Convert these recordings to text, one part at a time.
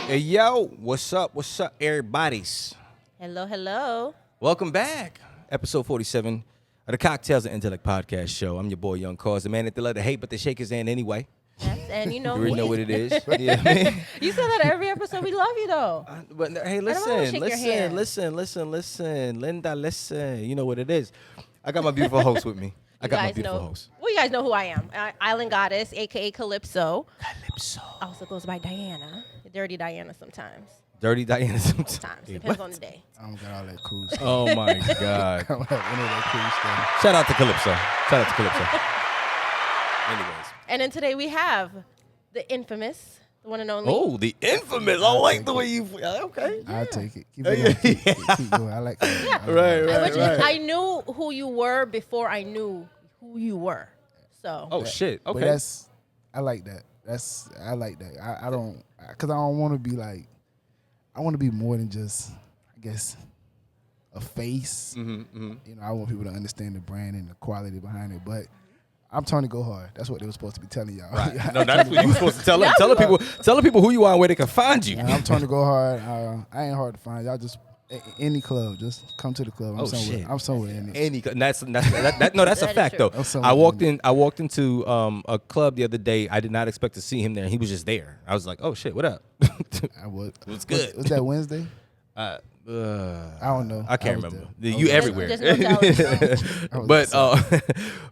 Hey, yo, what's up? What's up, everybody's? Hello, hello. Welcome back. Episode 47 of the Cocktails and Intellect podcast show. I'm your boy, YoungC.a.u.s.e, the man that they love to hate, but they shake his hand anyway. Yes, and you know You already me. know what it is. Yeah, man. You say that every episode. We love you, though. But hey, wanna shake your hand. listen. Linda, listen. You know what it is. I got my beautiful host with me. I got my beautiful host. Well, you guys know who I am. Island Goddess, a.k.a. Calypso. Calypso. Also goes by Diana. Dirty Diana sometimes. Dirty Diana sometimes. Sometimes. Depends on the day. I don't got all that cool stuff. Oh, my God. I don't have any of that cool stuff. Shout out to Calypso. Anyways. And then today we have the infamous, the one and only. Oh, the infamous. I like the way you. Okay. I'll take it. Keep it going. Keep going. I like it. Yeah. Right. I knew who you were before I knew who you were. So. Oh, shit. Okay. But I like that. I like that. I don't, because I don't want to be like, I want to be more than just, I guess, a face. Mm-hmm. You know, I want people to understand the brand and the quality behind it. But I'm Tony Gohard. That's what they were supposed to be telling y'all. Right. No, that's what you were supposed to tell them. Tell the people who you are and where they can find you. I'm Tony Gohard. I ain't hard to find. Y'all just any club, just come to the club. I'm somewhere in it. That's a fact though. I walked into a club the other day. I did not expect to see him there. He was just there. I was like, oh shit, what up? What's good? Was that Wednesday? I don't know. I can't remember. There. You everywhere. There's no telling. But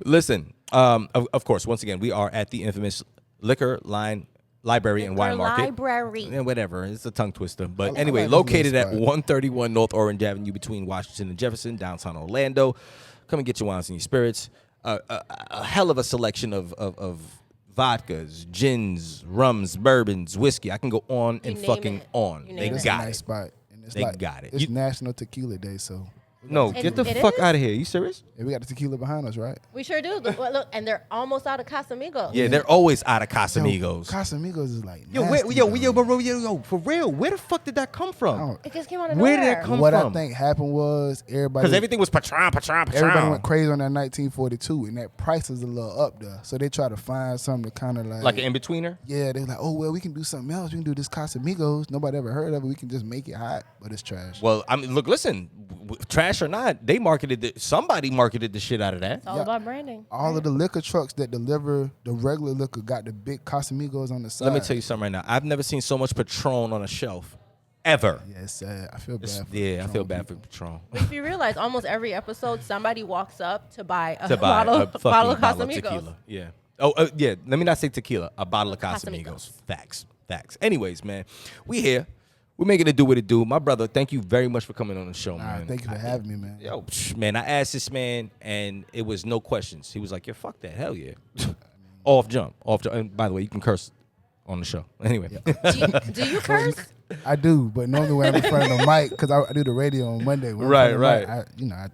listen, of course, once again, we are at the infamous Liquor Library and Wine Market. Library. Yeah, whatever. It's a tongue twister. But Okay. anyway, That's located a at good spot. 131 North Orange Avenue between Washington and Jefferson, downtown Orlando. Come and get your wines and your spirits. A hell of a selection of vodkas, gins, rums, bourbons, whiskey. I can go on and name fucking it. on. You They name it. It's got a nice it. spot. And it's They got it. It's You- National Tequila Day, so No, And get the it fuck is? out of here. You serious? we got the tequila behind us, right? We sure do. Look, and they're almost out of Casamigos. Yeah, they're always out of Yo, Casamigos. Casamigos is like Yo, nasty, yo, for real, where the fuck did that come from? It just came out of Where did nowhere. that come What from? I think happened was Because everything was Patron. everybody went crazy on that 1942, and that price is a little up there. So they try to find something to kind of Like an in-betweener? yeah, they're like, oh well, we can do something else. We can do this Casamigos. Nobody ever heard of it. We can just make it hot, but it's trash. Well, I mean, look, listen, trash or not, somebody marketed the shit out of that. It's all about branding. All of the liquor trucks that deliver the regular liquor got the big Casamigos on the side. Let me tell you something right now. I've never seen so much Patron on a shelf, ever. Yeah, it's sad. I feel bad. I feel bad for Patron. But if you realize, almost every episode, somebody walks up to buy a Bottle of Casamigos. tequila. Yeah. Oh, yeah. Let me not say tequila. A bottle of Casamigos. Casamigos. Facts. Anyways, man, we here. We're making it do what it do. My brother, thank you very much for coming on the show, man. Thank you for having me, man. Yo, man, I asked this man, and it was no questions. He was like, yeah, fuck that. Hell yeah. Off jump. And by the way, you can curse on the show. Anyway. Do you curse? I do, but normally when I'm in front of the mic, because I do the radio on Monday. When I'm Right, in front of the mic,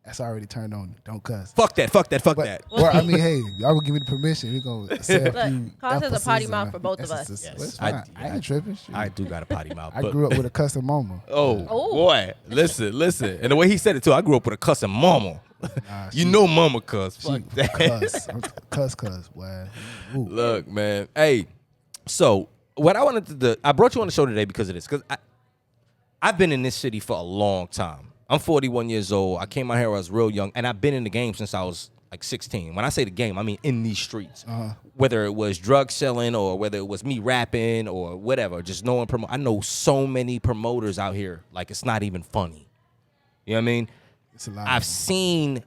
that's already turned on. Don't cuss. Fuck that. But, well, I mean, hey, y'all gonna give me the permission. We gonna say a few Look, Cos has a potty emphasis mouth and for both of us. emphasis. Yes. Well, it's fine. I ain't tripping. Shoot. I do got a potty mouth. I but- grew up with a cussing mama. Oh, boy. Listen. And the way he said it, too, I grew up with a cussing mama. You know mama cuss. Fuck that. Cuss, boy. Ooh. Look, man. Hey, so what I wanted to do, I brought you on the show today because of this. Because I've been in this city for a long time. I'm 41 years old. I came out here when I was real young, and I've been in the game since I was like 16. When I say the game, I mean in these streets. Whether it was drug selling or whether it was me rapping or whatever, just knowing I know so many promoters out here, like it's not even funny. You know what I mean? It's a lot. I've seen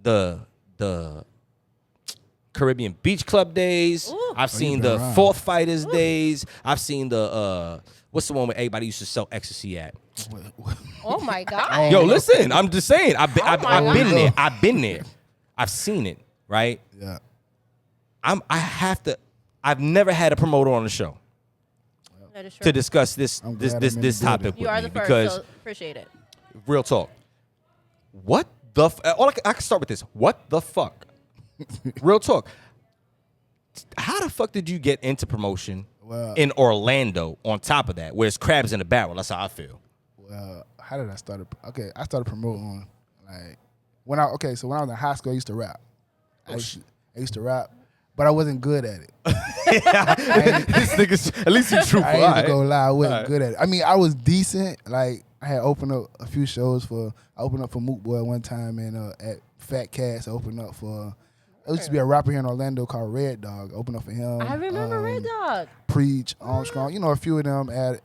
the Caribbean Beach Club days. Ooh. I've seen been the around. Fourth Fighters days. I've seen the what's the one where everybody used to sell ecstasy at? Oh my God. Yo, listen, I'm just saying. I've been God. there. I've been there. I've seen it. Right. Yeah. I've never had a promoter on the show That is true. to discuss this I'm glad I'm in this the topic building. You with are me the first, because so appreciate it. real talk. What the I can start with this. What the fuck? Real talk. How the fuck did you get into promotion Well- in Orlando on top of that, where it's crabs in a barrel? That's how I feel. Well, how did I start? I started promoting when I was in high school. I used to rap. I used to rap, but I wasn't good at it. This nigga's at least he's truthful. I ain't All even right. gonna lie, I wasn't Alright. good at it. I mean, I was decent. Like I had opened up a few shows I opened up for Moot Boy one time, and at Fat Cats, I opened up for. There used to be a rapper here in Orlando called Red Dog. I opened up for him. I remember Red Dog. Preach, Armstrong. You know, a few of them at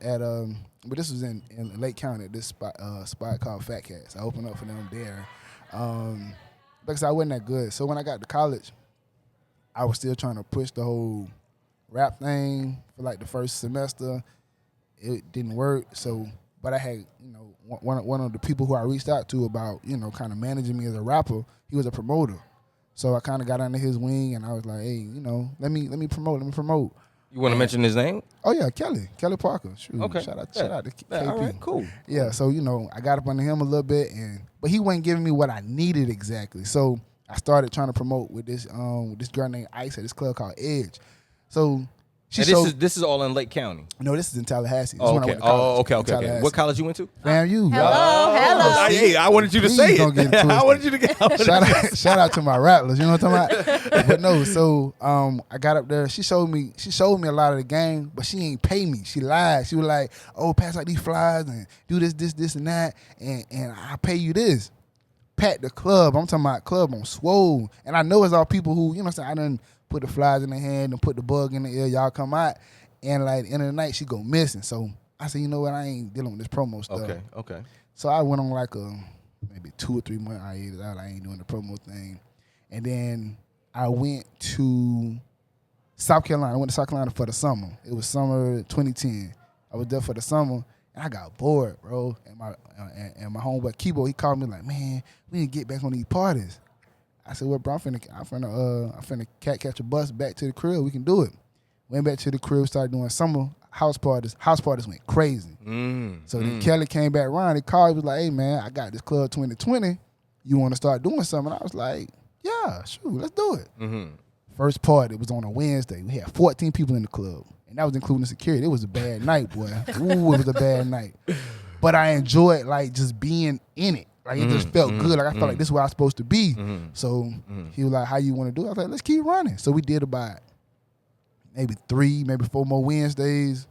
but this was in Lake County. This spot called Fat Cats. I opened up for them there. Because I wasn't that good. So when I got to college, I was still trying to push the whole rap thing for like the first semester. It didn't work. So, but I had, one of the people who I reached out to about, kind of managing me as a rapper. He was a promoter. So I kind of got under his wing, and I was like, hey, let me promote. You want to mention his name? Oh yeah, Kelly Parker. Shoot, Okay. Shout out to KP. Yeah, all right, cool. Yeah, so I got up under him a little bit, but he wasn't giving me what I needed exactly. So I started trying to promote with this girl named Ice at this club called Edge. So This is all in Lake County. No, this is in Tallahassee. This Oh, is when I okay. went to college, Okay. in Tallahassee. What college you went to? FAMU. Hello. Hey, I wanted you to Please say don't it. get it I wanted you to get. Shout out to my rattlers, you know what I'm talking about? But no, so I got up there. She showed me a lot of the game, but she ain't pay me. She lied. She was like, "Oh, pass out these flyers and do this and that, and I'll pay you this." Pat the club. I'm talking about club on swole, and I know it's all people who I done put the flyers in their hand and put the bug in the ear. Y'all come out, and like end of the night she go missing. So I said, you know what? I ain't dealing with this promo stuff. Okay. So I went on like a maybe 2 or 3 month hiatus. I ain't doing the promo thing. And then I went to South Carolina. I went to South Carolina for the summer. It was summer 2010. I was there for the summer, and I got bored, bro. And my homeboy Kibo, he called me like, man, we need to get back on these parties. I said, well, bro, I'm finna catch a bus back to the crib. We can do it. Went back to the crib, started doing summer house parties. House parties went crazy. So then Kelly came back around. He called. He was like, hey, man, I got this club 2020. You want to start doing something? And I was like, yeah, sure, let's do it. First party was on a Wednesday. We had 14 people in the club, and that was including security. It was a bad night, boy. Ooh, it was a bad night. But I enjoyed, like, just being in it. Like, it just felt good. Like, I felt like this is where I was supposed to be. So he was like, how you want to do it? I was like, let's keep running. So we did about maybe 3, maybe 4 more Wednesdays.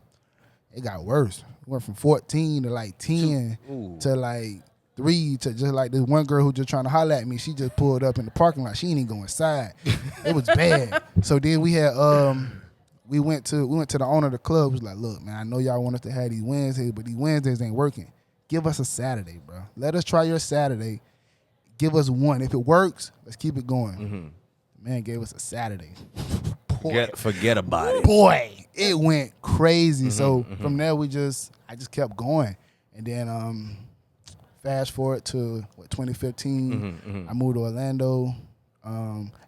It got worse. We went from 14 to like 10 to like 3 to just like this one girl who just trying to holler at me. She just pulled up in the parking lot. She ain't even go inside. It was bad. So then we had we went to the owner of the club. He was like, look, man, I know y'all want us to have these Wednesdays, but these Wednesdays ain't working. Give us a Saturday, bro. Let us try your Saturday. Give us one. If it works, let's keep it going. Man gave us a Saturday. Forget about it. Boy, it went crazy. So from there, I just kept going. And then fast forward to 2015, I moved to Orlando.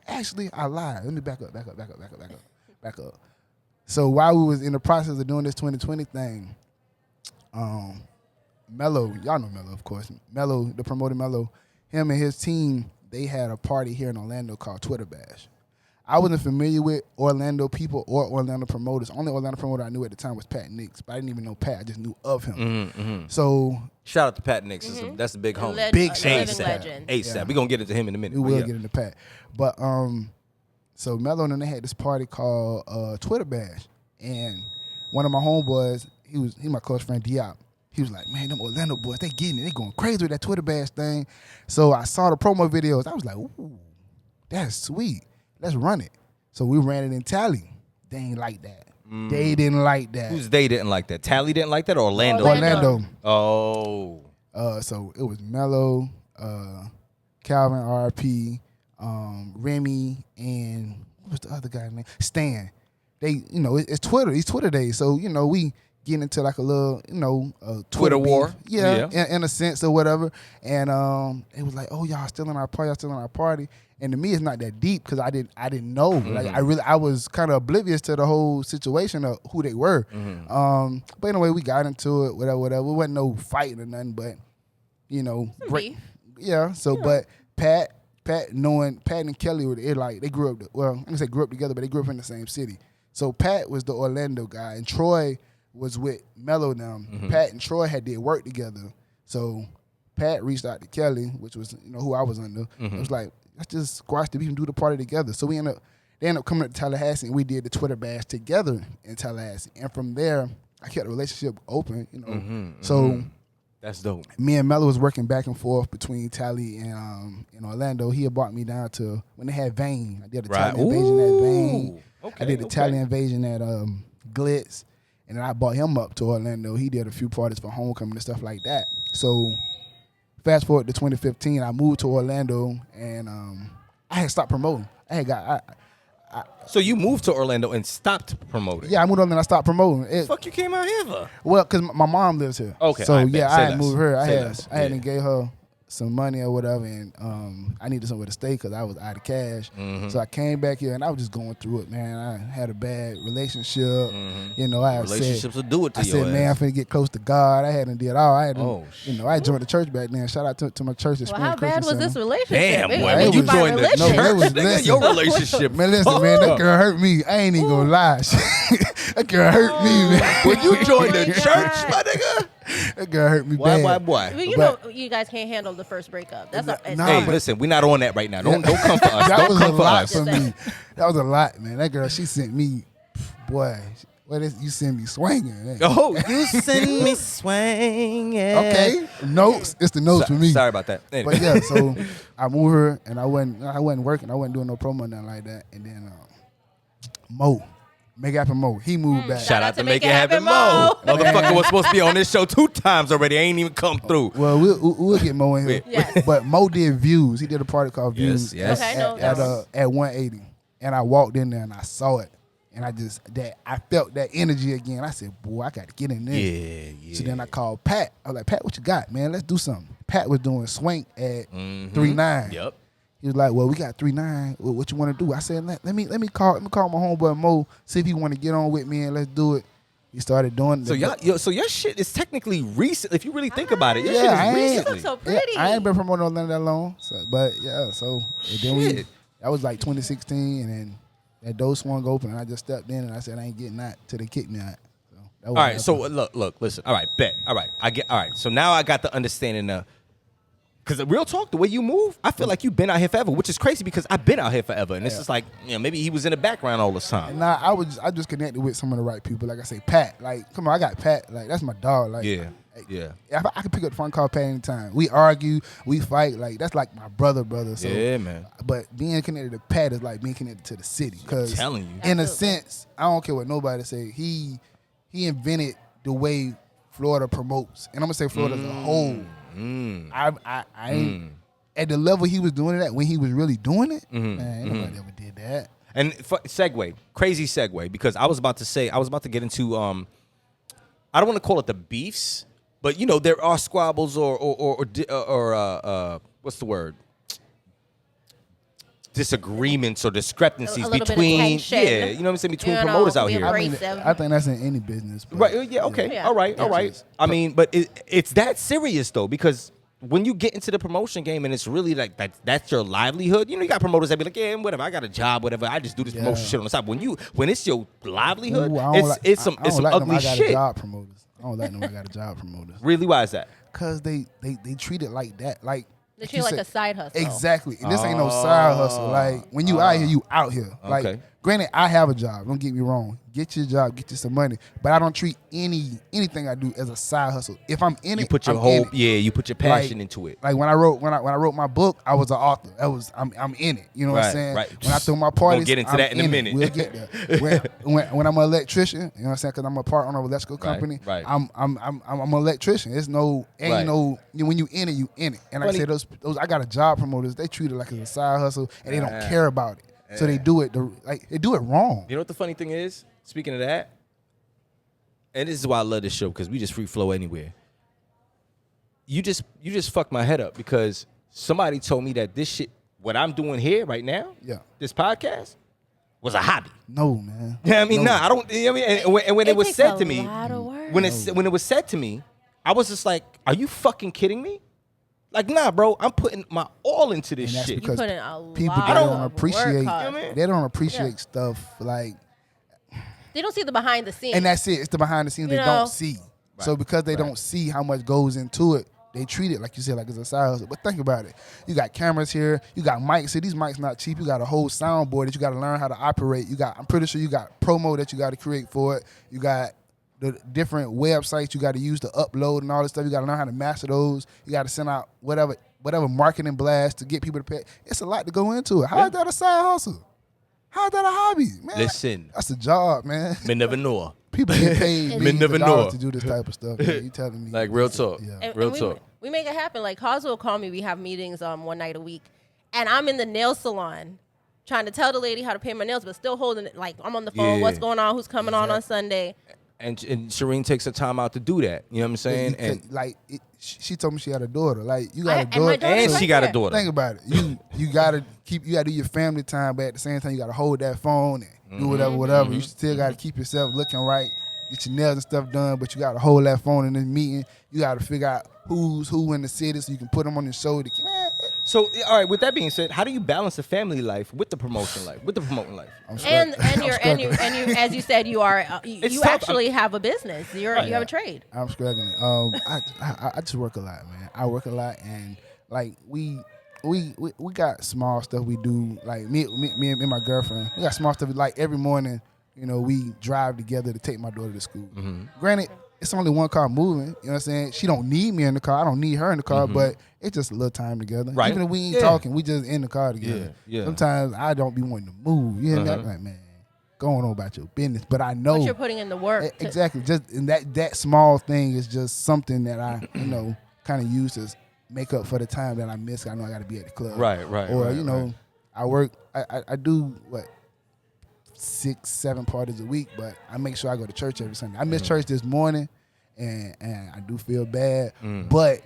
Actually, I lied. Let me back up. So while we was in the process of doing this 2020 thing, Mello, y'all know Mello, of course. Mello, the promoter Mello, him and his team, they had a party here in Orlando called Twitter Bash. I wasn't familiar with Orlando people or Orlando promoters. Only Orlando promoter I knew at the time was Pat Nix, but I didn't even know Pat. I just knew of him. So shout out to Pat Nix. That's a big homie. Big shout out living to legend. ASAP. Yeah. We're going to get into him in a minute. we will get into Pat. But so Mello and them, they had this party called Twitter Bash. And one of my homeboys, he's my close friend Diop. He was like, man, them Orlando boys, they getting it. They going crazy with that Twitter Bash thing. So I saw the promo videos. I was like, ooh, that's sweet. Let's run it. So we ran it in Tally. They ain't like that. They didn't like that. Who's they didn't like that? Tally didn't like that or Orlando? Orlando. Oh. So it was Mello, Calvin RP, Remy, and what was the other guy's name? Stan. They, it's Twitter. It's Twitter days. So, we get into like a little, Twitter war. Beef. Yeah. In a sense or whatever. And it was like, oh, y'all still in our party. And to me, it's not that deep because I didn't know. Like I was kind of oblivious to the whole situation of who they were. But anyway, we got into it, whatever. It wasn't no fighting or nothing, but Beef. yeah. So, but Pat and Kelly were like they grew up. Well, I'm gonna say grew up together, but they grew up in the same city. So Pat was the Orlando guy, and Troy was with Mello now. Pat and Troy had did work together. So Pat reached out to Kelly, which was who I was under. It was like, let's just squash the beef and do the party together. So they they ended up coming up to Tallahassee, and we did the Twitter bash together in Tallahassee. And from there, I kept the relationship open, you know. So that's dope. me and Mello was working back and forth between Tally and in Orlando. He had brought me down to when they had Vane. I did the Tally invasion at Vane. Okay, I did the Tally invasion at Glitz, and then I brought him up to Orlando. He did a few parties for homecoming and stuff like that. So fast forward to 2015, I moved to Orlando, and I had stopped promoting. So you moved to Orlando and stopped promoting? Yeah, I moved on and I stopped promoting. Fuck, you came out here for? Well, because my mom lives here. Okay. So yeah, I had moved her. I had yeah. gave her some money or whatever, and I needed somewhere to stay because I was out of cash. So I came back here, and I was just going through it, man. I had a bad relationship. You know, Relationships will do it to you. I said, man, I'm finna get close to God. I hadn't did all. I joined the church back then. Shout out to my church. Well, how bad was this relationship? Damn, boy, It when was you by joined the religion. church, nigga, your relationship. Man, listen, man, that girl hurt me. I ain't even gonna lie. That girl hurt me, man. When you joined the church, my nigga. That girl hurt me bad. Why? Well, you know, you guys can't handle the first breakup. That's Hey, listen, we're not on that right now. Don't come for us. That Don't was come a for lot us. for me. That was a lot, man. That girl, she sent me, boy. You sent me swinging. Man. Oh, you send me swinging. Okay, notes. It's the notes for me. Sorry about that. Anyway. But yeah, so I moved her, and I wasn't working. I wasn't doing no promo, nothing like that. And then Mo. Make It Happen Mo. He moved back. Shout out to Make It Happen Mo. Motherfucker was supposed to be on this show 2 times already. Ain't even come through. Well, we'll get Mo in here. Yes. But Mo did Views. He did a party called Views Yes. Okay, no, at 180. And I walked in there and I saw it. And I felt that energy again. I said, boy, I got to get in there. Yeah. So then I called Pat. I was like, Pat, what you got, man? Let's do something. Pat was doing Swank at 3-9. Yep. He was like, well, we got 3-9. What you want to do? I said, let me call my homeboy Mo, see if he want to get on with me and let's do it. He started doing it. So your shit is technically recent. If you really think about it, your Yeah, shit is You recently. look so pretty. I ain't been promoting Orlando that long. But yeah, so and then Shit. that was like 2016, and then that door swung open, and I just stepped in, and I said I ain't getting out till they kicked me out. So that was All right, so look, listen. All right, bet. All right, all right. So now I got the understanding of, because real talk, the way you move, I feel like you've been out here forever, which is crazy because I've been out here forever, and it's just like, maybe he was in the background all this time. And I just connected with some of the right people. Like I say, Pat. Like, come on, I got Pat. Like, that's my dog. Like, Yeah. I can pick up the phone, call Pat anytime. We argue, we fight. Like, that's like my brother. So, Yeah, man. But being connected to Pat is like being connected to the city. Because I'm telling you. in a Absolutely. sense, I don't care what nobody say. He invented the way Florida promotes, and I'm gonna say Florida as a whole. I ain't at the level he was doing it at when he was really doing it. Man, ain't nobody ever did that. And crazy segue, because I was about to get into, I don't want to call it the beefs, but you know there are squabbles or what's the word? Disagreements or discrepancies A little bit of between, tension. you know what I'm saying, between You know, promoters out we here. I mean, Abrasive. I think that's in any business. But, Right? Yeah. Okay. Yeah. All right. Yeah. I mean, but it's that serious though, because when you get into the promotion game and it's really like that's your livelihood. You know, you got promoters that be like, yeah, whatever. I got a job, whatever. I just do this promotion shit on the side. When it's your livelihood, Ooh, I don't it's some I don't like them, ugly I got shit. A job promoters. I don't like them. I got a job promoters. Really? Why is that? Cause they treat it like that. Like They treat you it like said- a side hustle. Exactly. And this ain't no side hustle. Like when you out here, you out here. Like Okay. granted, I have a job. Don't get me wrong. Get your job, get you some money. But I don't treat anything I do as a side hustle. If I'm in You it, put your I'm whole in it. you put your passion into it. Like when I wrote my book, I was an author. I'm in it. You know what Right, I'm saying? right. When I throw my parties, get into I'm that in a it. minute. We'll get there. when I'm an electrician, you know what I'm saying? Because I'm a part owner of an electrical company. right. I'm an electrician. There's no Right. when you in it, you in it. And like I Funny. said, those I got a job promoters. They treat it like it's a side hustle, and they don't care about it. So they do it they do it wrong. You know what the funny thing is? Speaking of that, and this is why I love this show, because we just free flow anywhere. You just fucked my head up, because somebody told me that this shit, what I'm doing here right now, Yeah. this podcast, was a hobby. No, man. Yeah, I mean, No. I don't. You know what I mean, and when it was takes said a to me, lot of work. when it was said to me, I was just like, "Are you fucking kidding me?" Like, nah, bro, I'm putting my all into this And that's shit. because put in a people lot they of don't work, appreciate. hard. They don't appreciate Yeah. stuff like. They don't see the behind the scenes. And that's it. It's the behind the scenes You they know? don't see. So because they don't see how much goes into it, they treat it like you said, like it's a side hustle. But think about it. You got cameras here. You got mics. See, these mics not cheap. You got a whole soundboard that you got to learn how to operate. I'm pretty sure you got promo that you got to create for it. You got the different websites you got to use to upload and all this stuff. You got to learn how to master those. You got to send out whatever marketing blast to get people to pay. It's a lot to go into it. How is that a side hustle? How is that a hobby, man? Listen, that's a job, man. Me never know. People get paid Me millions never of dollars know. to do this type of stuff. Man. You telling me? Like real talk. Yeah. Real talk. We make it happen. Like Cos will call me. We have meetings one night a week, and I'm in the nail salon trying to tell the lady how to paint my nails, but still holding it. Like I'm on the phone. Yeah. What's going on? Who's coming on Sunday? And Shereen takes her time out to do that. You know what I'm saying? She told me she had a daughter. Like you got a daughter, my daughter's And right she got a there. daughter. Think about it. You gotta do your family time, but at the same time you gotta hold that phone and do whatever. You still gotta keep yourself looking right, get your nails and stuff done, but you gotta hold that phone in this meeting. You gotta figure out who's who in the city so you can put them on your shoulder. So, all right. With that being said, how do you balance the family life with the promotion life? With the promoting life? And you as you said, you are you tough. actually have a business. You have a trade. I'm struggling. I just work a lot, man. I work a lot, and like we got small stuff we do. Like me and my girlfriend, we got small stuff. Like every morning, you know, we drive together to take my daughter to school. Granted, it's only one car moving. You know what I'm saying? She don't need me in the car. I don't need her in the car, but it's just a little time together. Right. Even if we ain't talking, we just in the car together. Yeah. Sometimes I don't be wanting to move. You hear me? I'm like, man, go on about your business. But I know But you're putting in the work. exactly. Just and that small thing is just something that I kind of use to make up for the time that I miss. I know I got to be at the club. Right. Or I work. I do 6-7 parties a week, but I make sure I go to church every Sunday. I missed church this morning, and I do feel bad. But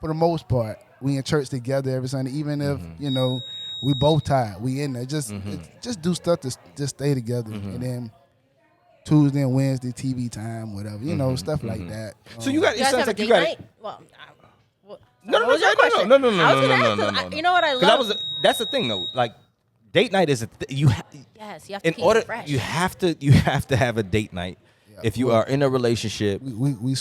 for the most part, we in church together every Sunday. Even if we both tired, we in there. Just do stuff to just stay together, and then Tuesday and Wednesday TV time, whatever, stuff like that. So you got. You It guys sounds have a like date you got. night? Well, No. what was your question? No. I was gonna ask No. this. You know what I love? That's the thing though. Like, date night is you have to keep it fresh. you have to have a date night if you are in a relationship. We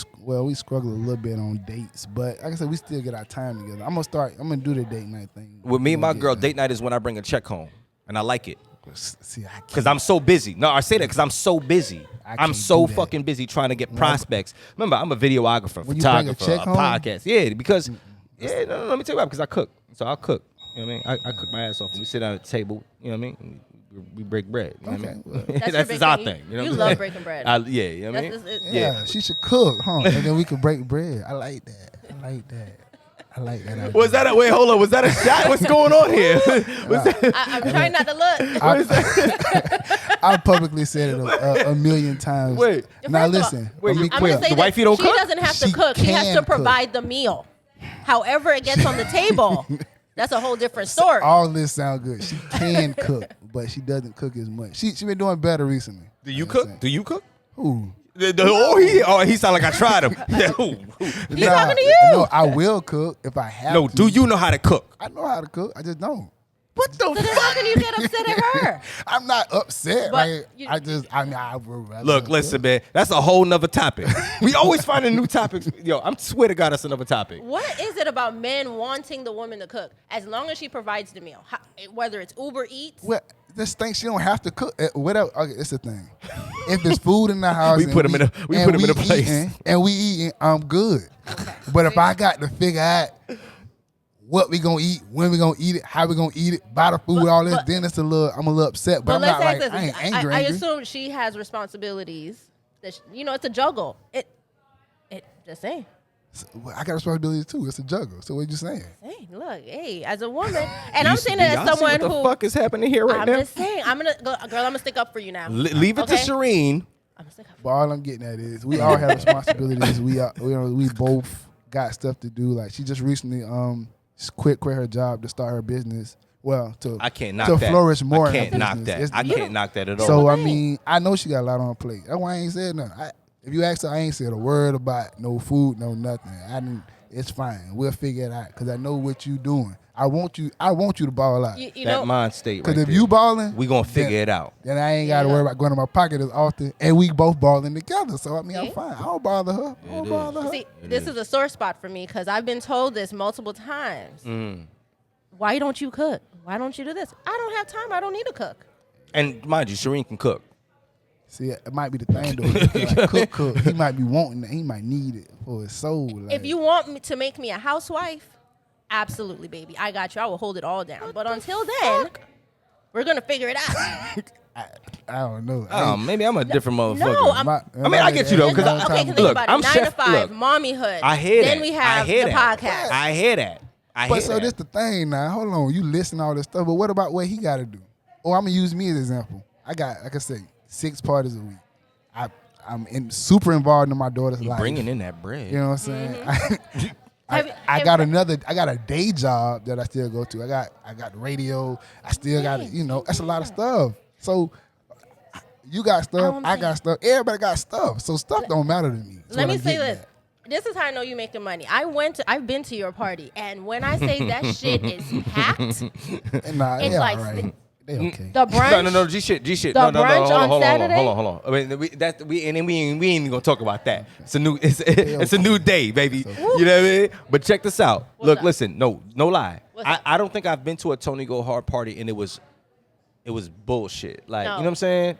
struggle a little bit on dates, but like I said, we still get our time together. I'm gonna do the date night thing. With me and my girl, date night is when I bring a check home, and I like it. See, Because I'm so busy. No, I say that because I'm so busy. I'm can't so do that. fucking busy trying to get prospects. Remember, I'm a videographer, When you bring a photographer, check a home? podcast. Yeah, because no, let me tell you why. Because I cook, so I'll cook. You know what I mean? I cook my ass off. And we sit down at the table. You know what I mean? We break bread. You know what I mean? well, That's That's your just our big thing. thing. You know You what I'm love saying? breaking bread. Yeah, you know what I mean? Yeah, she should cook, huh? And then we could break bread. I like that. idea. Was that wait? Hold on. Was that a shot? What's going on here? Was that, I'm trying not to look. I publicly said it a million times. Wait. Now First of all, listen. wait, let me I'm I'm clear. gonna say The that wifey don't she cook? doesn't have to She cook. He has can to cook. provide the meal. However it gets on the table, that's a whole different story. All this sound good. She can cook, but she doesn't cook as much. She been doing better recently. do you cook? Do you cook? Who? He sound like I tried him. Yeah, who? He's talking to you. No, I will cook if I have No, to. do you know how to cook? I know how to cook. I just don't. What the So then how can you get upset at her? I'm not upset. But Like you- I would rather Look, cook. listen, man. That's a whole nother topic. We always finding new topics. Yo, I'm swear to God, that's another topic. What is it about men wanting the woman to cook as long as she provides the meal? Whether it's Uber Eats, Well, this thing she don't have to cook. Whatever. Okay, it's the thing. If there's food in the house, We and put 'em in a- we put 'em in a place. and we eating, I'm good. But if I got to figure out what we gonna eat, when we gonna eat it, how we gonna eat it, buy the food, all this, then I'm a little upset. But I'm let's not ask like this. I ain't angry. I assume she has responsibilities. That it's a juggle. It just saying. Well, I got responsibilities too. It's a juggle. So what you saying? Hey, look, hey, as a woman, and I'm saying it Y'all as see someone what the who. fuck is happening here right I'm now? just saying. I'm gonna stick up for you now. Leave it to Okay? Shereen. I'm gonna stick up. But all I'm getting at is we all have responsibilities. We both got stuff to do. Like she just recently quit her job to start her business. Well, I can't knock to that. flourish more. I in her can't knock business. that. I can't knock that at all. So I mean, I know she got a lot on her plate. That's why I ain't said nothing. If you ask her, I ain't said a word about no food, no nothing. It's fine. We'll figure it out because I know what you doing. I want you to ball out. You that know, mind state. Because Right if there. you balling, we gonna figure it out. then I ain't got to worry about going to my pocket as often, and we both balling together. So I mean, I'm See? fine. I don't bother her. I don't bother her. see, this is a sore spot for me because I've been told this multiple times. Why don't you cook? Why don't you do this? I don't have time. I don't need to cook. And mind you, Shereen can cook. See, it might be the thing though. Like, cook. He might be wanting it. He might need it for his soul. Like, If you want me to make me a housewife, absolutely, baby. I got you. I will hold it all down. But until then, we're going to figure it out. I don't know. Oh, maybe I'm a different motherfucker. No, I'm- I mean, I get you though, because Okay, think look, about I'm it. 9 chef. to 5, Look, mommyhood. I hear that. Then we have I hear the that. podcast. I hear that. But so this the thing now. Hold on, you listen to all this stuff, but what about what he got to do? Oh, I'm gonna use me as an example. I got, like I say, 6 parties a week. I'm super involved in my daughter's life. Bringing in that bread. You know what I'm saying? Have you- I got a day job that I still go to. I got the radio. I still got it. You know, that's a lot of stuff. So you got stuff. I got stuff. Everybody got stuff. So stuff don't matter to me. That's Let what me I'm say getting this. This is how I know you making money. I've been to your party, and when I say that shit is packed, at. Nah, it's they like all right. They okay. the brunch. No, G shit. The No, brunch on Saturday? Hold on. I mean, we ain't even gonna talk about that. It's a new day, baby. You know what I mean? But check this out. Look, up? listen. No lie. What's up? I don't think I've been to a Tony Gohard party and it was bullshit. Like, No. you know what I'm saying?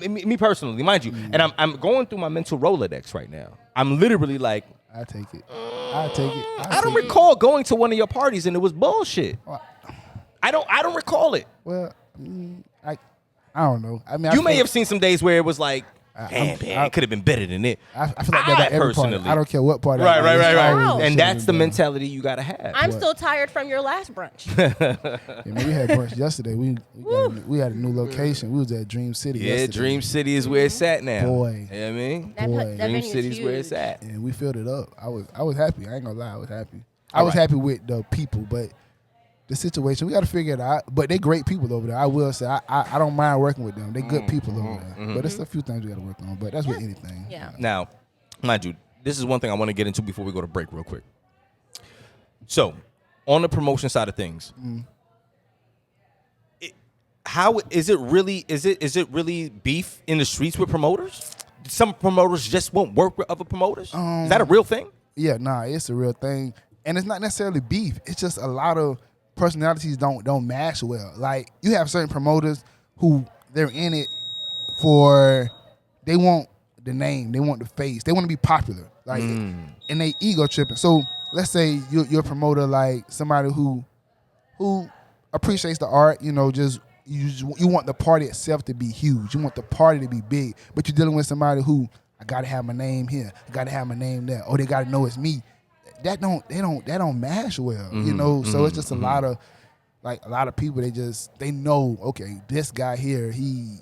Me personally, mind you, and I'm going through my mental Rolodex right now. I'm literally like, I take it. I don't recall going to one of your parties and it was bullshit. I don't recall it. Well, I don't know. I mean, You may have seen some days where it was like, I'm- man, it could have been better than it. I feel like that at every party. personally, I don't care what party. right. Wow. And that's the mentality you gotta have. I'm still tired from your last brunch. Yeah, man, we had brunch yesterday. We had a new location. We was at Dream City. Yeah, yesterday. Dream City is where it's at now. Boy. You know what I mean? That, Boy. that Dream venue is City is where huge. it's at. And we filled it up. I was happy. I ain't gonna lie, I was happy. I was happy with the people, but the situation, we got to figure it out. But they great people over there. I will say, I don't mind working with them. They good people over there. But there's a few things we got to work on. But that's with anything. Yeah. Now, mind you, this is one thing I want to get into before we go to break real quick. So, on the promotion side of things, how is it really? Is it really beef in the streets with promoters? Some promoters just won't work with other promoters. Is that a real thing? Yeah, nah, it's a real thing. And it's not necessarily beef. It's just a lot of personalities don't match well. Like, you have certain promoters who they're in it for, they want the name, they want the face, they want to be popular. Like, and they ego tripping. So let's say you're a promoter, like somebody who appreciates the art, you know, just you want the party itself to be huge. You want the party to be big. But you're dealing with somebody who, I gotta have my name here, I gotta have my name there. Oh, they gotta know it's me. That don't mash well, you know. So it's just a lot of people. They know, okay, this guy here, he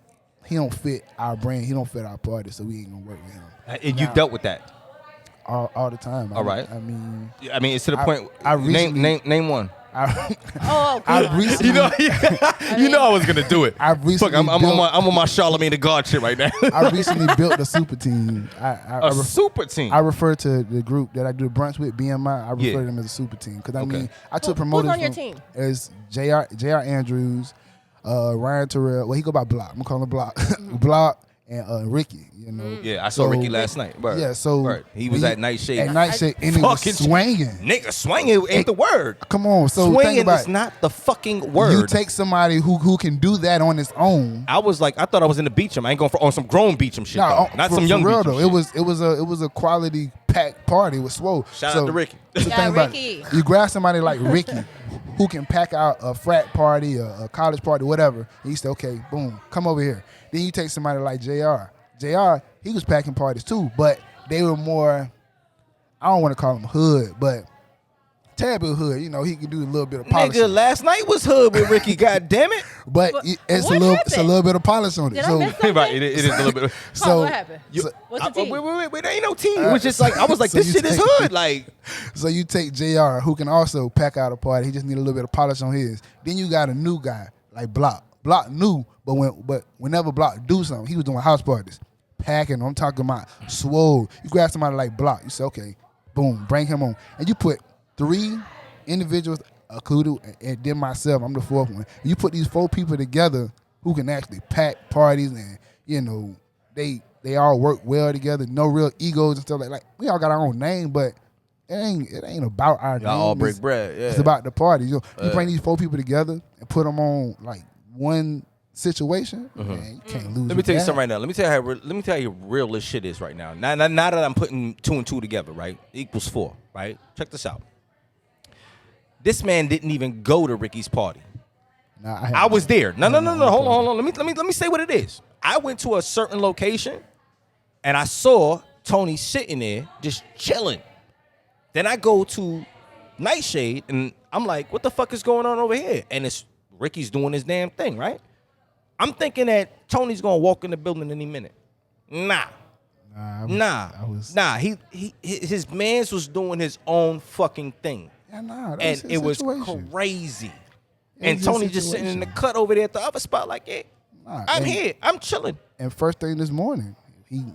don't fit our brand, he don't fit our party, so we ain't gonna work with him. And you dealt with that all the time. All right. I mean, it's to the point. I recently- name one. Oh, I come on. recently, You know I was gonna do it. I've recently Fuck, I'm on my Charlemagne the God shit right now. I recently built a super team. I super team. I refer to the group that I do the brunch with, BMI. I refer Yeah. to them as a super team because I Okay. mean, I took Who's promoters on your from- team? As J.R. Andrews, Ryan Terrell. Well, he go by Block. I'm gonna call him Block. Block and Ricky. You know. Yeah, I saw So- Ricky last night. Word. Yeah. So Word. He was when at Nightshade. At Nightshade, and he was Fucking swinging. Nigga, swinging ain't the word. Come on. So think Swinging about is it. not the fucking word. You take somebody who can do that on his own. I thought I was in the Beecham. I ain't going on some grown Beecham shit. though. Not some young for real Beecham though. shit. It was a quality packed party. It was swole. Shout out to Ricky. That's the Yeah, thing about Ricky. it. You grab somebody like Ricky, who can pack out a frat party, a college party, whatever. And you say, okay, boom, come over here. Then you take somebody like JR. JR, he was packing parties too, but they were more, I don't want to call them hood, but tad bit hood. You know, he could do a little bit of polish. Nigga, last night was hood with Ricky. God damn it. But What- it's what a happened? little bit of polish on it. Did I So miss something? Right, it is a little bit. Paul, what happened? so- What's the team? Wait, there ain't no team. It was just like I was like, So this you shit is take- hood. Like, So you take JR, who can also pack out a party. He just need a little bit of polish on his. Then you got a new guy like Block. Block new, but whenever Block do something, he was doing house parties, packing. I'm talking about swole. You grab somebody like Block. You say, okay, boom, bring him on, and you put 3 individuals included, and then myself, I'm the fourth one. You put these 4 people together who can actually pack parties and, you know, they all work well together, no real egos and stuff like we all got our own name, but it ain't about our name. Y'all all break bread. Yeah. It's about the party. You bring these 4 people together and put them on like one situation, man, you can't lose. Let me tell you something right now. Let me tell you how real this shit is right now. Now that I'm putting 2 and 2 together, right? Equals 4, right? Check this out. This man didn't even go to Ricky's party. Nah, I was there. No. Hold on. Let me say what it is. I went to a certain location, and I saw Tony sitting there just chilling. Then I go to Nightshade, and I'm like, what the fuck is going on over here? And it's Ricky's doing his damn thing, right? I'm thinking that Tony's gonna walk in the building any minute. Nah. His mans was doing his own fucking thing. Yeah, and it was crazy. And Tony just sitting in the cut over there at the other spot like, hey, I'm here. I'm chilling. And first thing this morning,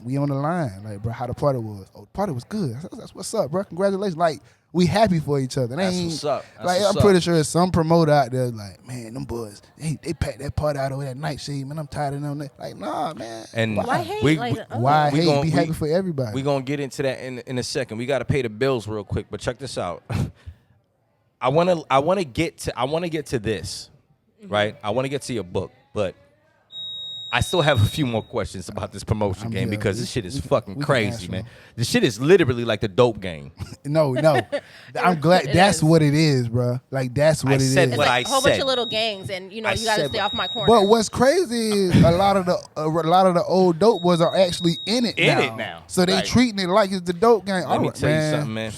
we on the line. Like, bro, how the party was? Oh, the party was good. That's what's up, bro. Congratulations. Like, we happy for each other. That's what's up. I'm pretty sure there's some promoter out there like, man, them boys, they packed that party out over that Nightshade, man. I'm tired of them. Like, nah, man. And why hate? Why hate? Be happy for everybody. We're going to get into that in a second. We got to pay the bills real quick, but check this out. I want to get to this, right? I want to get to your book, but I still have a few more questions about this promotion game because this shit is fucking crazy, man. This shit is literally like the dope game. No. I'm glad that's what it is, bro. Like, that's what it is. It's like a whole bunch of little gangs, and you got to stay off my corner. But what's crazy is a lot of the old dope boys are actually in it now. So they treating it like it's the dope game. Let me tell you something, man.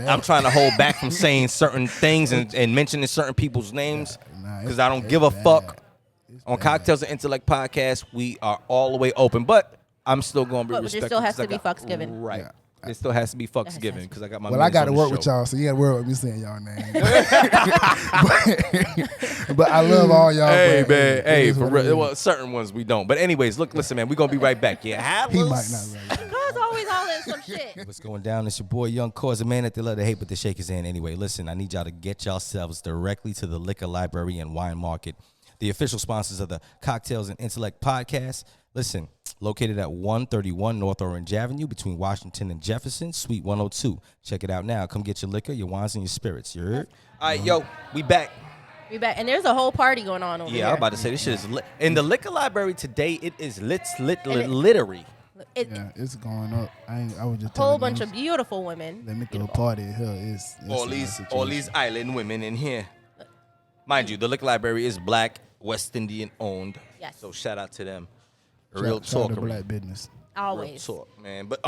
I'm trying to hold back from saying certain things and mentioning certain people's names because I don't give a fuck. On Cocktails and Intellect podcast, we are all the way open, but I'm still going to be respectful. But there still has to be fucks given. Right. It still has to be fucks given because I got my. Well, I got to work with y'all, so you got to worry with me saying y'all name. but I love all y'all. Hey, man. Hey, for real. Well, certain ones we don't. But anyways, listen, man. We're going to be right back. Yeah, he might not. Cuz always all in some shit. What's going down? It's your boy, YoungC.a.u.s.e, a man that they love to hate, but they shake his hand anyway. Listen, I need y'all to get yourselves directly to the Liquor Library and Wine Market, the official sponsors of the Cocktails and Intellect podcast. Listen, located at 131 North Orange Avenue between Washington and Jefferson, Suite 102. Check it out now. Come get your liquor, your wines, and your spirits. You heard? All right, yo, we back. We back. And there's a whole party going on over here. Yeah, I'm about to say, this shit is lit. In the Liquor Library today, it is littery. It's going up. I was just a whole bunch of beautiful women. Let me throw a party at her. It's all these island women in here. Mind you, the Liquor Library is Black, West Indian owned. Yes. So shout out to them. Real talk. Black business. Always. Real talk, man. But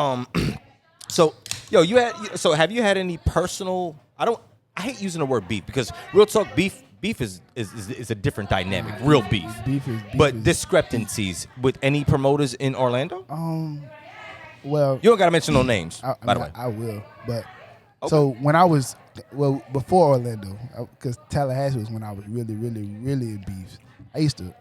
so have you had any personal? I hate using the word beef because real talk beef is a different dynamic. Real beef. But discrepancies with any promoters in Orlando? Well, you don't gotta mention no names. By the way, I will. But so when I was before Orlando, because Tallahassee was when I was really in beef. I used to.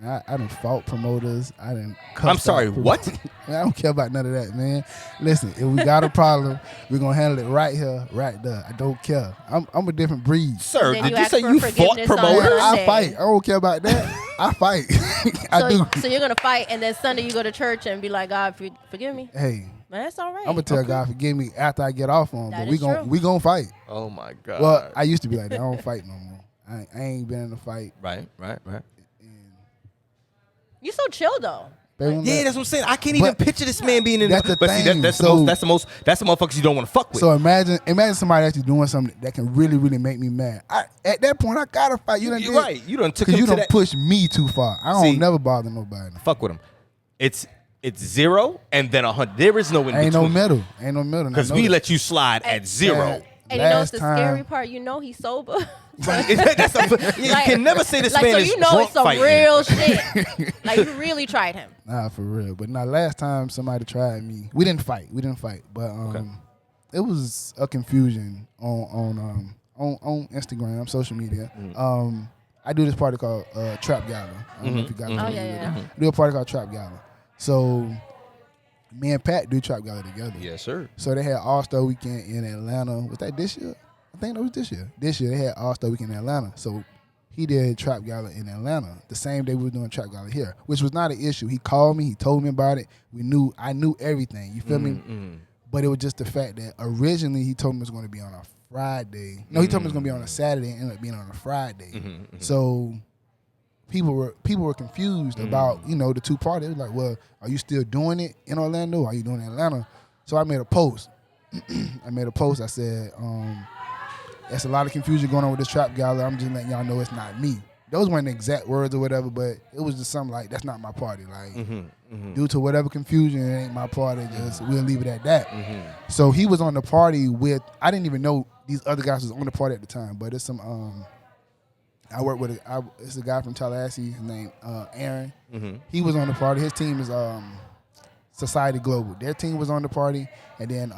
I done fought promoters. I done. I'm sorry. What? I don't care about none of that, man. Listen, if we got a problem, we're gonna handle it right here, right there. I don't care. I'm a different breed. Sir, did you say you fought promoters? I fight. I don't care about that. I fight. I do. So you're gonna fight, and then Sunday you go to church and be like, God, forgive me. Hey. Man, that's all right. I'm gonna tell God forgive me after I get off on him. But we gonna fight. Oh my God. Well, I used to be like that. I don't fight no more. I ain't been in a fight. Right. You so chill though. Yeah, that's what I'm saying. I can't even picture this man being in. That's the thing. That's the motherfuckers you don't want to fuck with. So imagine somebody actually doing something that can really make me mad. At that point, I gotta fight. You done right. You done took him to that. You done pushed me too far. I don't never bother nobody. Fuck with him. It's 0 and then 100. There is no in between. Ain't no middle. Because we let you slide at 0. And you know what's the scary part? You know he's sober. You can never say this man is you know it's some fighting. real shit. Like you really tried him. Nah, for real. But last time somebody tried me, we didn't fight. But it was a confusion on Instagram, social media. I do this party called Trap Gala. I don't know if you guys know. I do a party called Trap Gala. So me and Pat do Trap Gala together. Yes, sir. So they had All-Star Weekend in Atlanta. Was that this year? I think that was this year. This year they had All Star Weekend in Atlanta, so he did Trap Gala in Atlanta the same day we were doing Trap Gala here, which was not an issue. He called me, he told me about it. I knew everything. You feel me? But it was just the fact that originally he told me it was going to be on a Friday. No, he told me it was going to be on a Saturday and ended up being on a Friday. So people were confused about, the two parties. It was like, well, are you still doing it in Orlando? Are you doing it in Atlanta? So I made a post. I said, there's a lot of confusion going on with this Trap Gala. I'm just letting y'all know it's not me. Those weren't the exact words or whatever, but it was just something like, that's not my party. Like, due to whatever confusion, it ain't my party. Just we'll leave it at that. So he was on the party with, I didn't even know these other guys was on the party at the time, but it's some, I work with, it's a guy from Tallahassee, his name Aaron. He was on the party. His team is Society Global. Their team was on the party, and then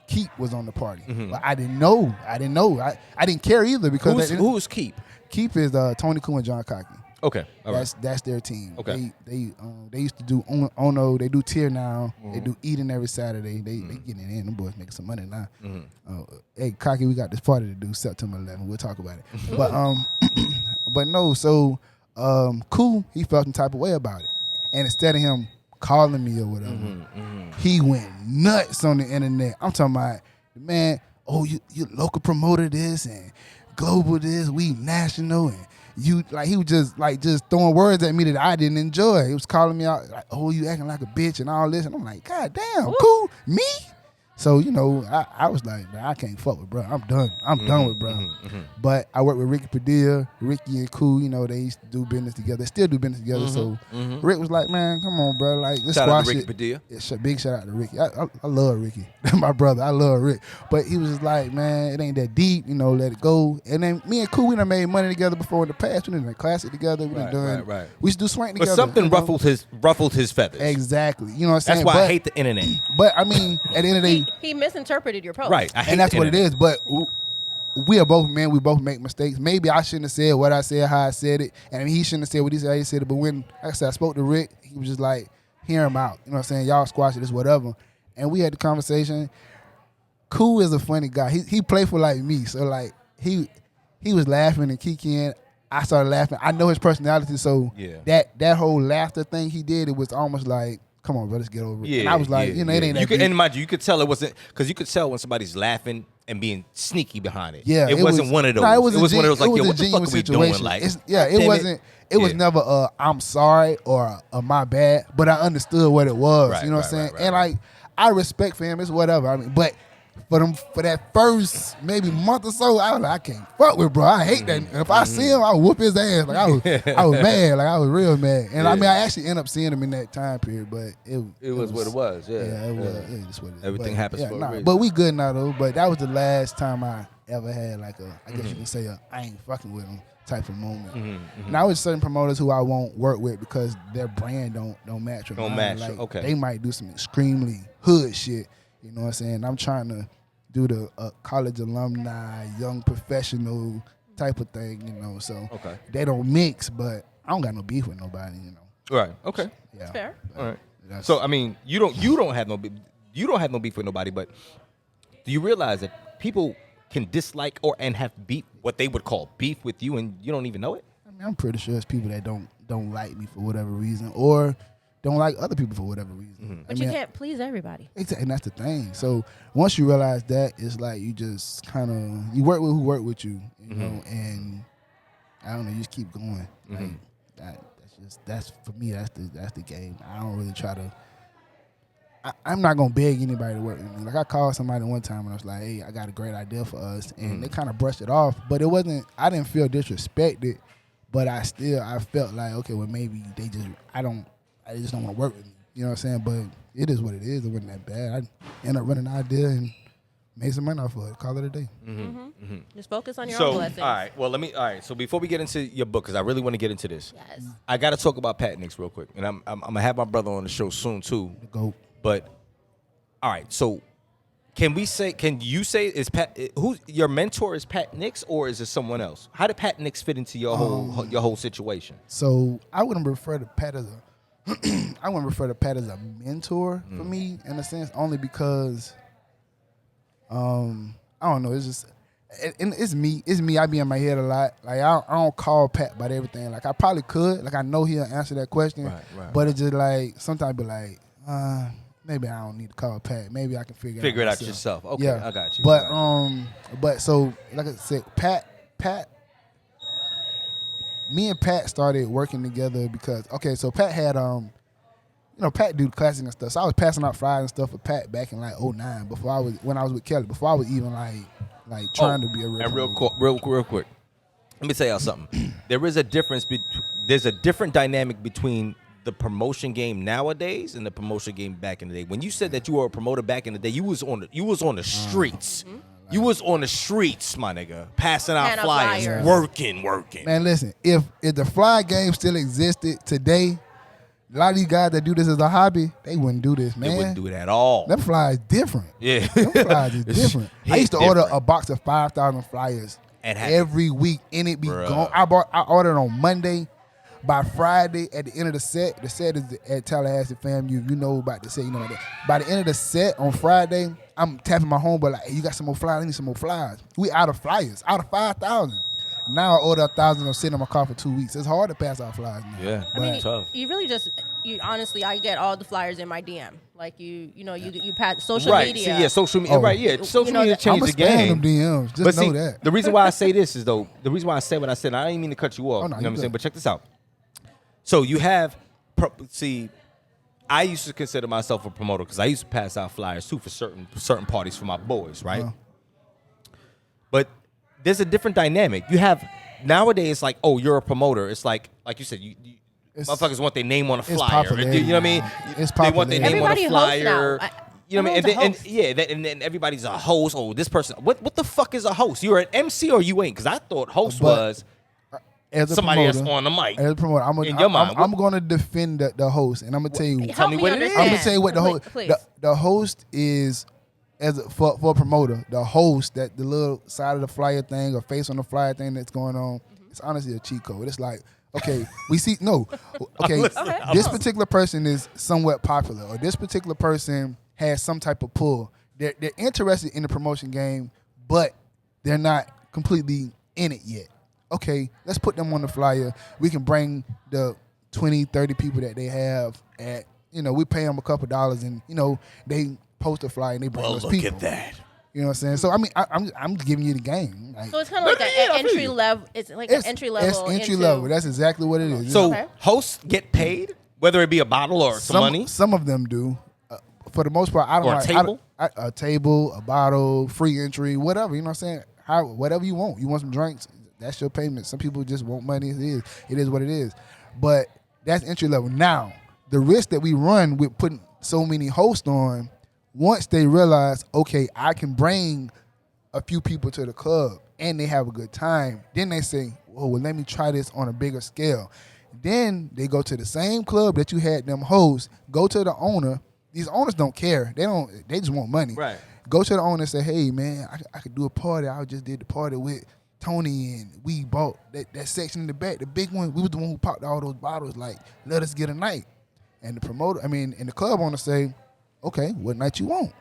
Keep was on the party. But I didn't know. I didn't care either because who's Keep? Keep is Tony Koo and John Cockney. Okay, all right. That's their team. Okay. They used to do Ono. They do Tier now. They do Eden every Saturday. They getting it in. Them boys making some money now. Hey, Cocky, we got this party to do September 11th. We'll talk about it. But but no. So Koo, he felt some type of way about it, and instead of him calling me or whatever, he went nuts on the internet. I'm talking about, man, oh, you local promoter this and global this, we national, and you, like, he was just throwing words at me that I didn't enjoy. He was calling me out like, oh, you acting like a bitch and all this, and I'm like, God damn, Cool, me? So, I was like, man, I can't fuck with bro. I'm done. I'm done with bro. But I work with Ricky Padilla, Ricky and Cool, they used to do business together. They still do business together. So Rick was like, man, come on, bro. Like, let's Shout out squash to Ricky it. Padilla. Yeah, big shout out to Ricky. I love Ricky. My brother. I love Rick. But he was just like, man, it ain't that deep, let it go. And then me and Cool, we done made money together before in the past. We done done classic together. We done done. Right. We used to do swank together. But something ruffled his feathers. Exactly. You know what I'm saying? That's why I hate the internet. But I mean, at the end of the day, He misinterpreted your post. Right. I hate and that's the what it internet. is. But we are both men. We both make mistakes. Maybe I shouldn't have said what I said, how I said it, and he shouldn't have said what he said, how he said it. But when, like I said, I spoke to Rick, he was just like, hear him out. You know what I'm saying? Y'all squash it, it's whatever. And we had the conversation. Cool is a funny guy. He playful like me. So, like, he was laughing and kikiing. I started laughing. I know his personality, so that whole laughter thing he did, it was almost like, come on, bro, let's get over it. And I was like, it ain't that deep. And mind you could tell it wasn't, because you could tell when somebody's laughing and being sneaky behind it. Yeah, it wasn't one of those. No, it was one of those like, yo, what the fuck genuine are we doing? situation. Like, it wasn't. It was never I'm sorry or my bad, but I understood what it was. Right, you know what I'm saying? right, And like, I respect for him. It's whatever. I mean, but for that first maybe month or so, I was like, I can't fuck with bro. I hate that. And if I see him, I would whoop his ass. Like I was mad. Like I was real mad. And I mean, I actually ended up seeing him in that time period. But it was what it was. Yeah, it was. It was what it is. Everything happens for a reason. But we good now though. But that was the last time I ever had like I guess you can say I ain't fucking with him type of moment. Now with certain promoters who I won't work with because their brand don't match with mine. Like, okay. They might do some extremely hood shit. You know what I'm saying? I'm trying to do the college alumni, young professional type of thing, so they don't mix, but I don't got no beef with nobody, Right. Okay. Yeah. That's fair. All right. So I mean, you don't have no beef with nobody, but do you realize that people can dislike and have beef, what they would call beef with you, and you don't even know it? I mean, I'm pretty sure it's people that don't like me for whatever reason, or don't like other people for whatever reason. But you can't please everybody. Exactly, and that's the thing. So once you realize that, it's like you just kind of, you work with who work with you, you know, and I don't know, you just keep going. Like that's for me. That's the game. I don't really try to. I'm not gonna beg anybody to work with me. Like I called somebody one time and I was like, "Hey, I got a great idea for us," and they kind of brushed it off. But it wasn't. I didn't feel disrespected, but I felt like, okay, well maybe they just I just don't want to work with me. You know what I'm saying? But it is what it is. It wasn't that bad. I ended up running an idea and made some money off of it. Call it a day. Just focus on your own blessings. All right. Well, So before we get into your book, because I really want to get into this, Yes. I got to talk about Pat Nix real quick, and I'm gonna have my brother on the show soon too. The GOAT. But all right, so can you say is Pat who your mentor is Pat Nix, or is it someone else? How did Pat Nix fit into your whole situation? So I wouldn't refer to Pat as a mentor for me in a sense, only because I don't know. It's just and it's me. I be in my head a lot. Like I don't call Pat about everything. Like I probably could. Like I know he'll answer that question. Right. But it's just like sometimes I be like, maybe I don't need to call Pat. Maybe I can figure it out yourself. Okay, yeah. I got you. But so like I said, Pat. Me and Pat started working together because so Pat had Pat do the classic and stuff. So I was passing out flyers and stuff for Pat back in like 2009 when I was with Kelly, before I was even like trying to be a real. And real quick. Let me tell y'all something. There's a different dynamic between the promotion game nowadays and the promotion game back in the day. When you said that you were a promoter back in the day, you was on the streets. You was on the streets, my nigga, passing out flyers, working. Man, listen, if the fly game still existed today, a lot of these guys that do this as a hobby, they wouldn't do this, man. They wouldn't do it at all. Them flyers different. Yeah. Them flyers is different. I used to order a box of 5,000 flyers every week, and it be gone. I ordered on Monday. By Friday, at the end of the set is at Tallahassee, fam. You know about the set, you know that. By the end of the set on Friday, I'm tapping my homeboy like, hey, you got some more flyers? I need some more flyers. We out of flyers, out of 5,000. Now I order 1,000. I'm sitting in my car for 2 weeks. It's hard to pass out flyers now. Yeah, I mean, tough. You really honestly, I get all the flyers in my DM. Like you pass social media. Right, social media. Right, yeah. Social media changed the game. I'm DMs. Just know that. The reason why I say this is the reason why I said what I said. I didn't mean to cut you off. You know what I'm saying? But check this out. So you have, I used to consider myself a promoter because I used to pass out flyers too for certain parties for my boys, right? But there's a different dynamic. You have nowadays, like, oh, you're a promoter. It's like you said, motherfuckers want their name on a flyer. You know what I mean? They want their name on a flyer. You know what I mean? And then everybody's a host. Oh, this person. What the fuck is a host? You're an MC or you ain't? Because I thought host was somebody that's on the mic. As a promoter, I'm going to defend the host, and I'm going to tell you. Tell me what it is. I'm going to tell you what the host. The host is for a promoter. The host, that the little side of the flyer thing or face on the flyer thing that's going on. It's honestly a cheat code. It's like, okay, this particular person is somewhat popular, or this particular person has some type of pull. They're interested in the promotion game, but they're not completely in it yet. Okay, let's put them on the flyer. We can bring the 20, 30 people that they have at, we pay them a couple dollars and, they post a flyer and they bring us people. Look at that. You know what I'm saying? So, I mean, I'm giving you the game. So it's kind of like an entry level. It's like an entry level. It's entry level. That's exactly what it is. So hosts get paid, whether it be a bottle or some money? Some of them do. For the most part, I don't like. Or a table? A table, a bottle, free entry, whatever. You know what I'm saying? Whatever you want. You want some drinks? That's your payment. Some people just want money. It is what it is. But that's entry level. Now, the risk that we run with putting so many hosts on, once they realize, okay, I can bring a few people to the club and they have a good time, then they say, well, let me try this on a bigger scale. Then they go to the same club that you had them host, go to the owner. These owners don't care. They just want money. Right. Go to the owner and say, hey, man, I could do a party. I just did the party with Tony, and we bought that section in the back, the big one. We was the one who popped all those bottles. Like, let us get a night. And the club owner say, okay, what night you want?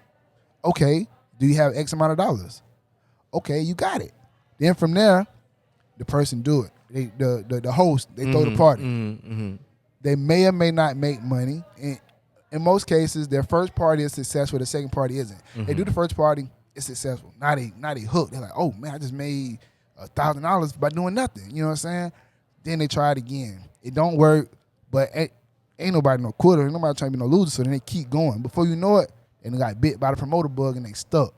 Okay, do you have X amount of dollars? Okay, you got it. Then from there, the person do it. The host, they throw the party. They may or may not make money. And in most cases, their first party is successful. The second party isn't. They do the first party, it's successful. Now they hooked. They're like, oh man, I just made $1,000 by doing nothing. You know what I'm saying? Then they try it again. It don't work, but ain't nobody no quitter. Ain't nobody trying to be no loser. So then they keep going. Before you know it, and they got bit by the promoter bug and they stuck.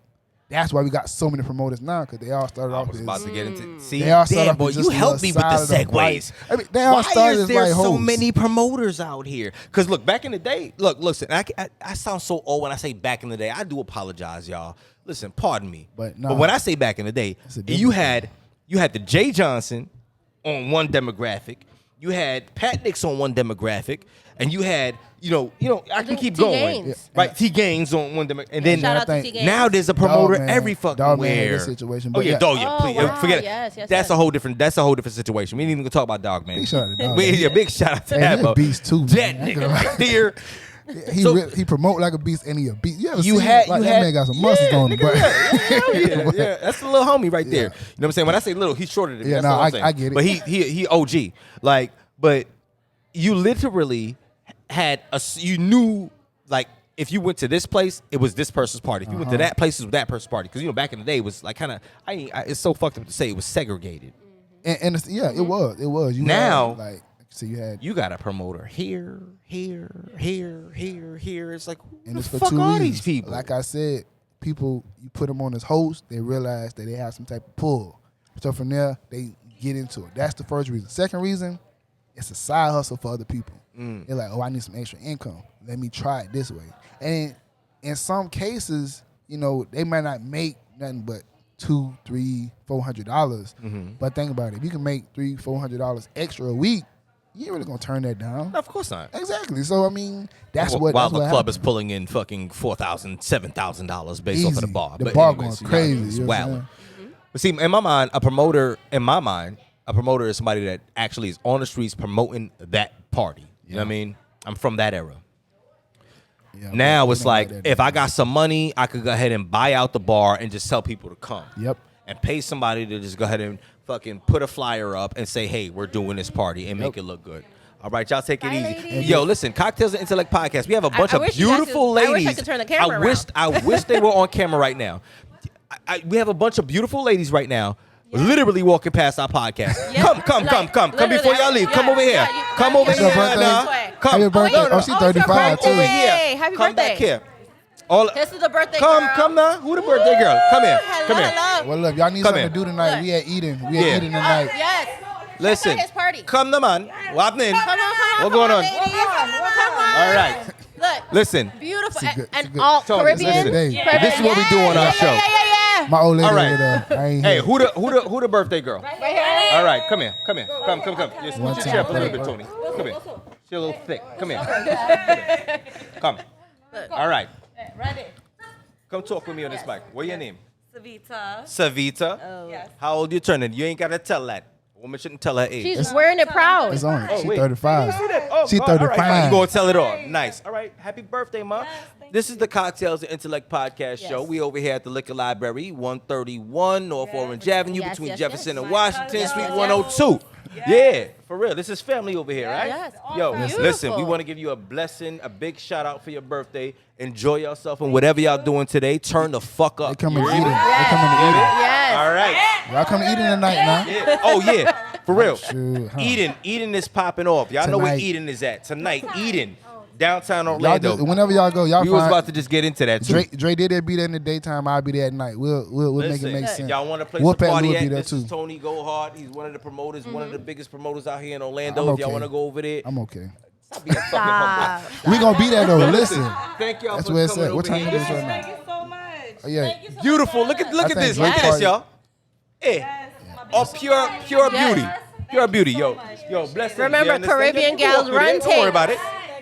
That's why we got so many promoters now, because they all started off. I was about to get into. See, they all started damn, boy, you helped me with the segues. I mean, they all started is there as like so hoes. many promoters out here? Because look, back in the day, listen, I sound so old when I say back in the day. I do apologize, y'all. Listen, pardon me, but when I say back in the day, you had the Jay Johnson on one demographic, you had Pat Nix on one demographic, and you had I can keep going, right? T Gaines on one demographic, and then now there's a promoter every fucking where. Situation, oh yeah, Dog Man, please wow. forget it. Yes, that's a whole different situation. We ain't even gonna talk about Dog Man. Big shout out to Dog Big shout out to that, beast too. That nigga right there. He promote like a beast and he a beast. You ever You seen had that man got some yeah, muscles on him, nigga, bro. yeah. That's the little homie right there. Yeah. You know what I'm saying? When I say little, he's shorter than me. Yeah, That's no, all I'm saying. I get it. But he OG. Like, but you literally had you knew like if you went to this place, it was this person's party. If you went to that place, it was that person's party. Because back in the day, it was like kind of it's so fucked up to say it was segregated. And it was. You Now, had, so you got a promoter here. It's like, who and the it's for fuck 2 are reasons. these people? Like I said, people you put them on as host, they realize that they have some type of pull. So from there, they get into it. That's the first reason. Second reason, it's a side hustle for other people. They're like, oh, I need some extra income. Let me try it this way. And in some cases, they might not make nothing but $200, $300, $400. But think about it. If you can make $300, $400 extra a week, you ain't really gonna turn that down. No, of course not. Exactly. So I mean, that's what. While that's the what club happens. is pulling in fucking $4,000, $7,000 based off of the Easy. bar. The But bar anyways, going crazy. It's You know what I'm wild. But see, in my mind, a promoter is somebody that actually is on the streets promoting that party. You know what I mean? I'm from that era. Yeah, Now but it's we don't like, that if now. I got some money, I could go ahead and buy out the bar and just tell people to come. Yep. And pay somebody to just go ahead and fucking put a flyer up and say, hey, we're doing this party and make it look good. All right, y'all take it Bye, easy. ladies. Yo, listen, Cocktails and Intellect podcast. We have a bunch I of wish you guys beautiful could- I ladies. wish I could turn the camera I wish they were on camera right now. We have a bunch of beautiful ladies right now. Literally walking past our podcast. Yeah. Come Literally, before y'all leave. Come over here. Come over It's here. her birthday. Nah. Come. Happy birthday. wait. Oh, she's Oh, it's her 35 too. birthday. Over here. Hey, happy Come back birthday. here. All. This is the birthday Come girl. now. Who the birthday girl? Come here. Come here. Hello. Well, look, y'all need Come something here. to do tonight. Look. We at Eden. We Yeah. at Eden tonight. Yes. Listen. Check out his party. Come now, man. What happening? Come on. What going on? Ladies. Come on. All right. Look. Listen. Beautiful. It's a good- And it's a good- all Tony, Caribbean. listen. Caribbean. This is what we do on our show. Yeah. My old lady All right. over there. I ain't Hey, here. who the birthday girl? Right here. All right, come here. Come. Just One put your chair up a time. little bit, Tony. Come here. She's a little thick. Come here. Come. All right. Ready. Come talk with me on this mic. What's your name? Savita. Savita. Yes. How old you turning? You ain't got to tell that. Woman shouldn't tell her age. She's wearing it proud. It's on her. She wait. 35. Oh, She all right, 35. fine. You gonna tell it all. Nice. All right. Happy birthday, Ma. Yes, thank This is the Cocktails and Intellect podcast show. Yes. We over here at the Liquor Library, 131 North Orange Avenue, Yes, between yes, Jefferson yes. and Washington, Yes, Suite yes. 102. Yeah, for real. This is family over here, right? Yes. Yo, Beautiful. listen, we want to give you a blessing, a big shout out for your birthday. Enjoy yourself and whatever y'all doing today, turn the fuck up. They coming You to hear Eden. me? They coming to Eden. Yes. All right. Y'all come to Eden tonight now. Yeah. Oh, yeah. For real. Sure, huh? Eden is popping off. Y'all know where Tonight. Eden is at. Tonight, Eden. Downtown Y'all Orlando. just, whenever y'all go, y'all We was find about to just get into that, too. Dre did be there in the daytime. I'll be there at night. We'll make it make sense. Y'all want to place Whoop a at party Lou will at? be there This is too. Tony Gohard. He's one of the promoters, one of the biggest promoters out here in Orlando. I'm If y'all okay. want to go over there, I'm okay. stop being fucking humble. We gonna be there though. Listen. Thank y'all That's for where it's coming at. What over time here. it is right now? Thank you so much. Oh, yeah. Thank you so Beautiful. much. Look at I this. think Look at Drake this, y'all. Hey. Yes, my Oh, pure Yes. beauty. Pure beauty. Yo, bless them. Remember, You understand? Caribbean You can gals walk with run it. Don't worry things. about it.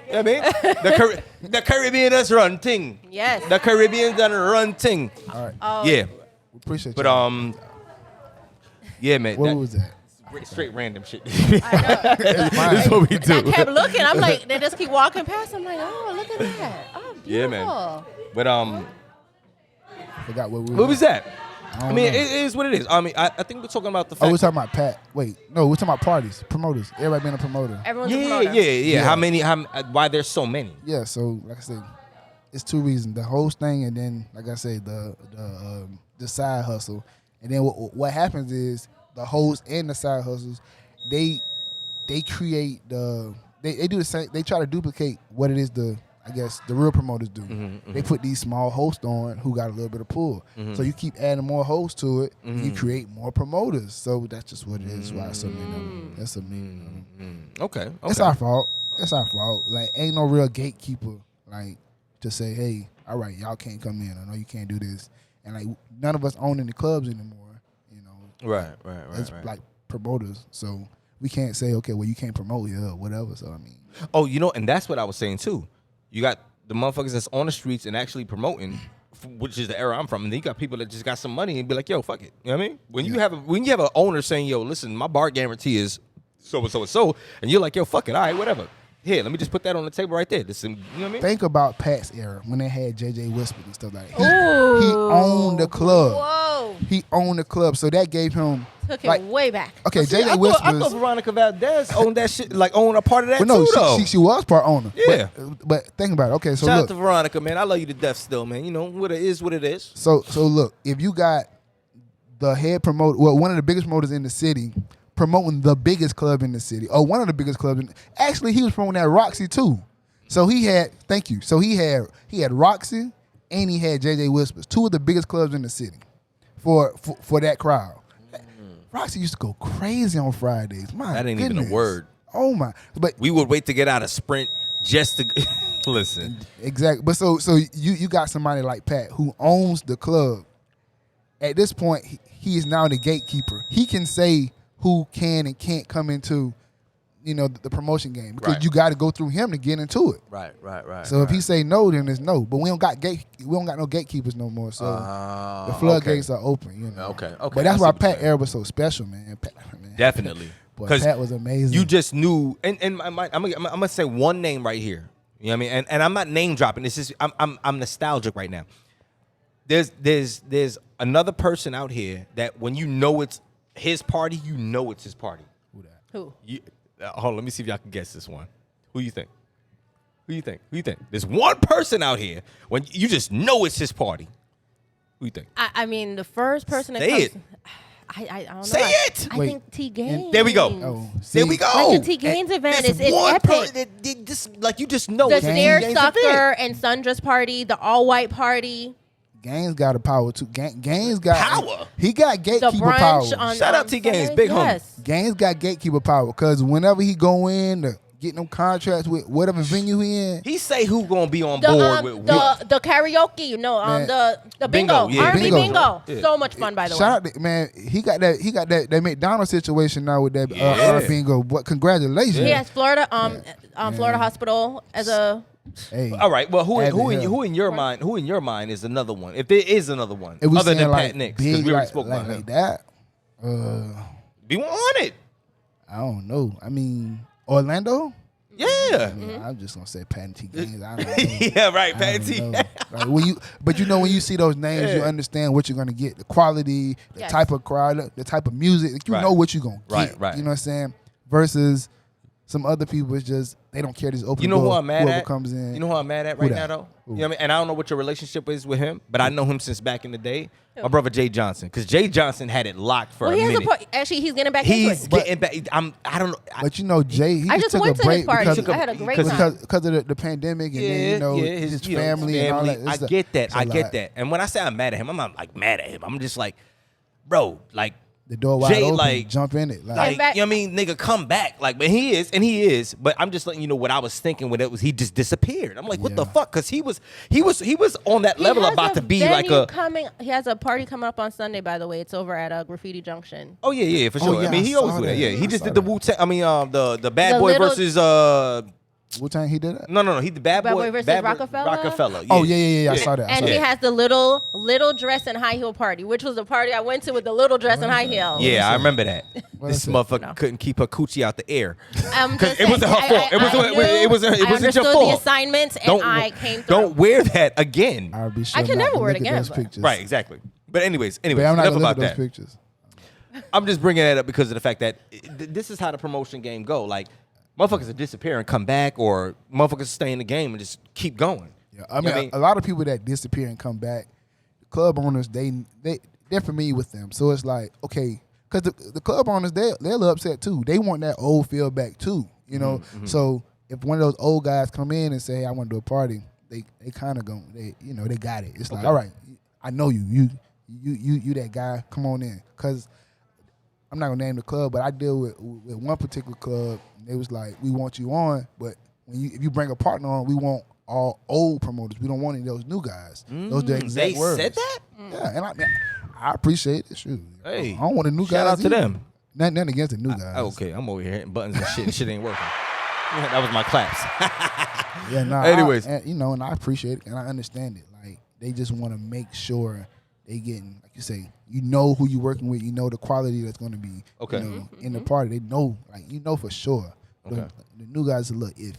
You know what I mean? The Caribbeans run thing. Yes. The Caribbeans done run thing. All right. Oh. Yeah. We appreciate But you. yeah, man. What that- was that? straight random shit. Fine. That's what we do. I kept looking. I'm like, they just keep walking past. I'm like, oh, look at that. Oh, beautiful. Yeah, man. But Forgot what we what was that? I don't mean, know. it is what it is. I mean, I think we're talking about the Oh, fact. we're talking about Pat. Wait, no, we're talking about parties, promoters. Everybody being a promoter. Everyone's a yeah. promoter. How Yeah. many? Why there's so many? Yeah, so like I said, it's two reasons: the host thing, and then like I said, the side hustle. And then what happens is the host and the side hustles, they create they do the same. They try to duplicate what it is the real promoters do. They put these small hosts on who got a little bit of pull. So you keep adding more hosts to it, you create more promoters. So that's just what it is. Why so many of them. That's a many. Okay. It's our fault. It's our fault. Like, ain't no real gatekeeper, like, to say, hey, all right, y'all can't come in. I know you can't do this. And, like, none of us own any clubs anymore, you know. Right. It's like promoters. So we can't say, okay, well, you can't promote here or whatever. So, I mean. Oh, and that's what I was saying too. You got the motherfuckers that's on the streets and actually promoting, which is the era I'm from, and then you got people that just got some money and be like, yo, fuck it. You know what I mean? When you have an owner saying, yo, listen, my bar guarantee is so and so and so, and you're like, yo, fuck it, all right, whatever. Here, let me just put that on the table right there. This, you know what I mean? Think about Pat's era when they had J.J. Whisper and stuff like that. Ooh. He owned the club. Whoa. He owned the club, so that gave him Took it way back. Okay, See, J.J. I Whispers. thought Veronica Valdez owned that shit, like owned a part of that But no, too, though. she was part owner. Yeah. But think about it. Okay, so Shout out look. to Veronica, man. I love you to death still, man. You know, what it is, what it is. So look, if you got the head promoter, well, one of the biggest promoters in the city, promoting the biggest club in the city, or one of the biggest clubs. Actually, he was promoting at Roxy too. So he had, thank you. So he had Roxy and he had J.J. Whispers, two of the biggest clubs in the city, for that crowd. Roxy used to go crazy on Fridays. My That ain't goodness. even a word. Oh my! But We would wait to get out of Sprint just to listen. exactly. But so you got somebody like Pat who owns the club. At this point, he is now the gatekeeper. He can say who can and can't come into, the promotion game because Right. you got to go through him to get into it. Right. So if he say no, then it's no. But we don't got no gatekeepers no more. So the floodgates are open. Okay. But that's why Pat era was so special, man. Man. Definitely. Boy, Pat was amazing. You just knew, and I'm gonna say one name right here. You know what I mean? And I'm not name dropping. This is I'm nostalgic right now. There's another person out here that when you know it's his party, you know it's his party. Who that? Who? Hold on, let me see if y'all can guess this one. Who you think? There's one person out here when you just know it's his party. Who you think? I mean, the first person that Say comes. I don't know. Say it! I think T Gaines. There we go. Oh, There we go. Like the T Gaines event There's is one epic. person that just like you just know The it's Snare Gaines' Sucker event. and Sundra's party, the all white party, Gaines got a power too. Gaines got Power? He got the gatekeeper brunch power. on. Shout out T Gaines, Sunday. big homie. Yes. Gaines got gatekeeper power because whenever he go in to get them contracts with whatever venue he in, He say who gonna be on The, board with what. the karaoke, Man. the Bingo, bingo, yeah, R&B bingo. bingo. Yeah. So much fun, by the way. shout out to, man, he got that McDonald's situation now with that Yeah. bingo. What? Congratulations. He has Florida Florida Hospital as a. Hey, All right. Well, who Abbott in your mind is another one? If there is another one, if we other saying than like Pat Nix, because big we already like, spoke about him. like that, Be on it. I don't know. I mean, Orlando. Yeah. I mean, I'm just gonna say Pat T. Gaines. I don't know. Yeah. Right. I Pat don't T. know. Like, when you see those names, you Yeah. understand what you're gonna get, the quality, the Yes. type of crowd, the type of music. Like, you Right. know what you're gonna get. Right. You know what I'm saying? Versus some other people, it's just they don't care. Just open. You know the who door, I'm mad whoever at? comes in. You know who I'm mad at Who right that? now, though? Who? You know what I mean? And I don't know what your relationship is with him, but I know him since back in the day. My brother Jay Johnson, because Jay Johnson had it locked for Well, a he has minute. actually, he's getting back into He's it. getting back. I don't know. But you know, Jay, he I just just took went a to his break party. because I had a great because- time. because of the pandemic and then his family and all that. I It's get that. it's a I get lot. that. And when I say I'm mad at him, I'm not like mad at him. I'm just like, bro, like The door wide Jay, open, like- jump in it. Like, back- you know what I mean? Nigga, come back. Like, but he is. But I'm just letting you know what I was thinking when it was, he just disappeared. I'm like, what the Yeah. fuck? Because he was on that He level has about a to be like venue a, coming. He has a party coming up on Sunday, by the way. It's over at Graffiti Junction. oh, yeah, for Oh, sure. yeah, I mean, I he always saw do that. that. Yeah, he I just saw did the that. Wu-Tang, I mean, the Bad The Boy little- versus, What time he did that? no, he the Bad Boy. Versus Bad Boy- Rockefeller? Rockefeller. Oh yeah. I saw that. I And saw he that. has the little dress and high heel party, which was the party I went to with the little dress and high heel. Yeah, I remember that. What This is it? motherfucker couldn't keep her coochie out the air. I'm 'Cause just it wasn't saying, her fault. It wasn't your understood the fault. assignment, and I came through. Don't wear that again. I'll be sure I can not never to wear it look at again, those but- pictures. Right, exactly. But anyways, But I'm not enough gonna look about at those that. pictures. I'm just bringing that up because of the fact that this is how the promotion game go. Like, motherfuckers will disappear and come back, or motherfuckers stay in the game and just keep going. Yeah, I mean, You know what a lot of people that disappear and come back, club owners, they're familiar with them. So it's like, okay, because the club owners, they're a little upset too. They want that old feel back too, you know. Mm-hmm. So if one of those old guys come in and say, hey, I want to do a party, they kind of go, they got it. It's like, all right, I know you that guy. Come on in, because I'm not gonna name the club, but I deal with one particular club. And they was like, we want you on, but if you bring a partner on, we want all old promoters. We don't want any of those new guys. Those are the exact They words. said that? Yeah, and I appreciate it. Shoot, Hey, I don't want the new shout guys. out to either. them. Nothing against the new guys. Okay, I'm over here hitting buttons and shit. Shit ain't working. That was my claps. Yeah, no. Anyways. and I appreciate it and I understand it. Like they just want to make sure they getting, like you say, you know who you working with. You know the quality that's going to be. Okay. You know, in the party, they know, like for sure. Okay. The new guys are a little iffy.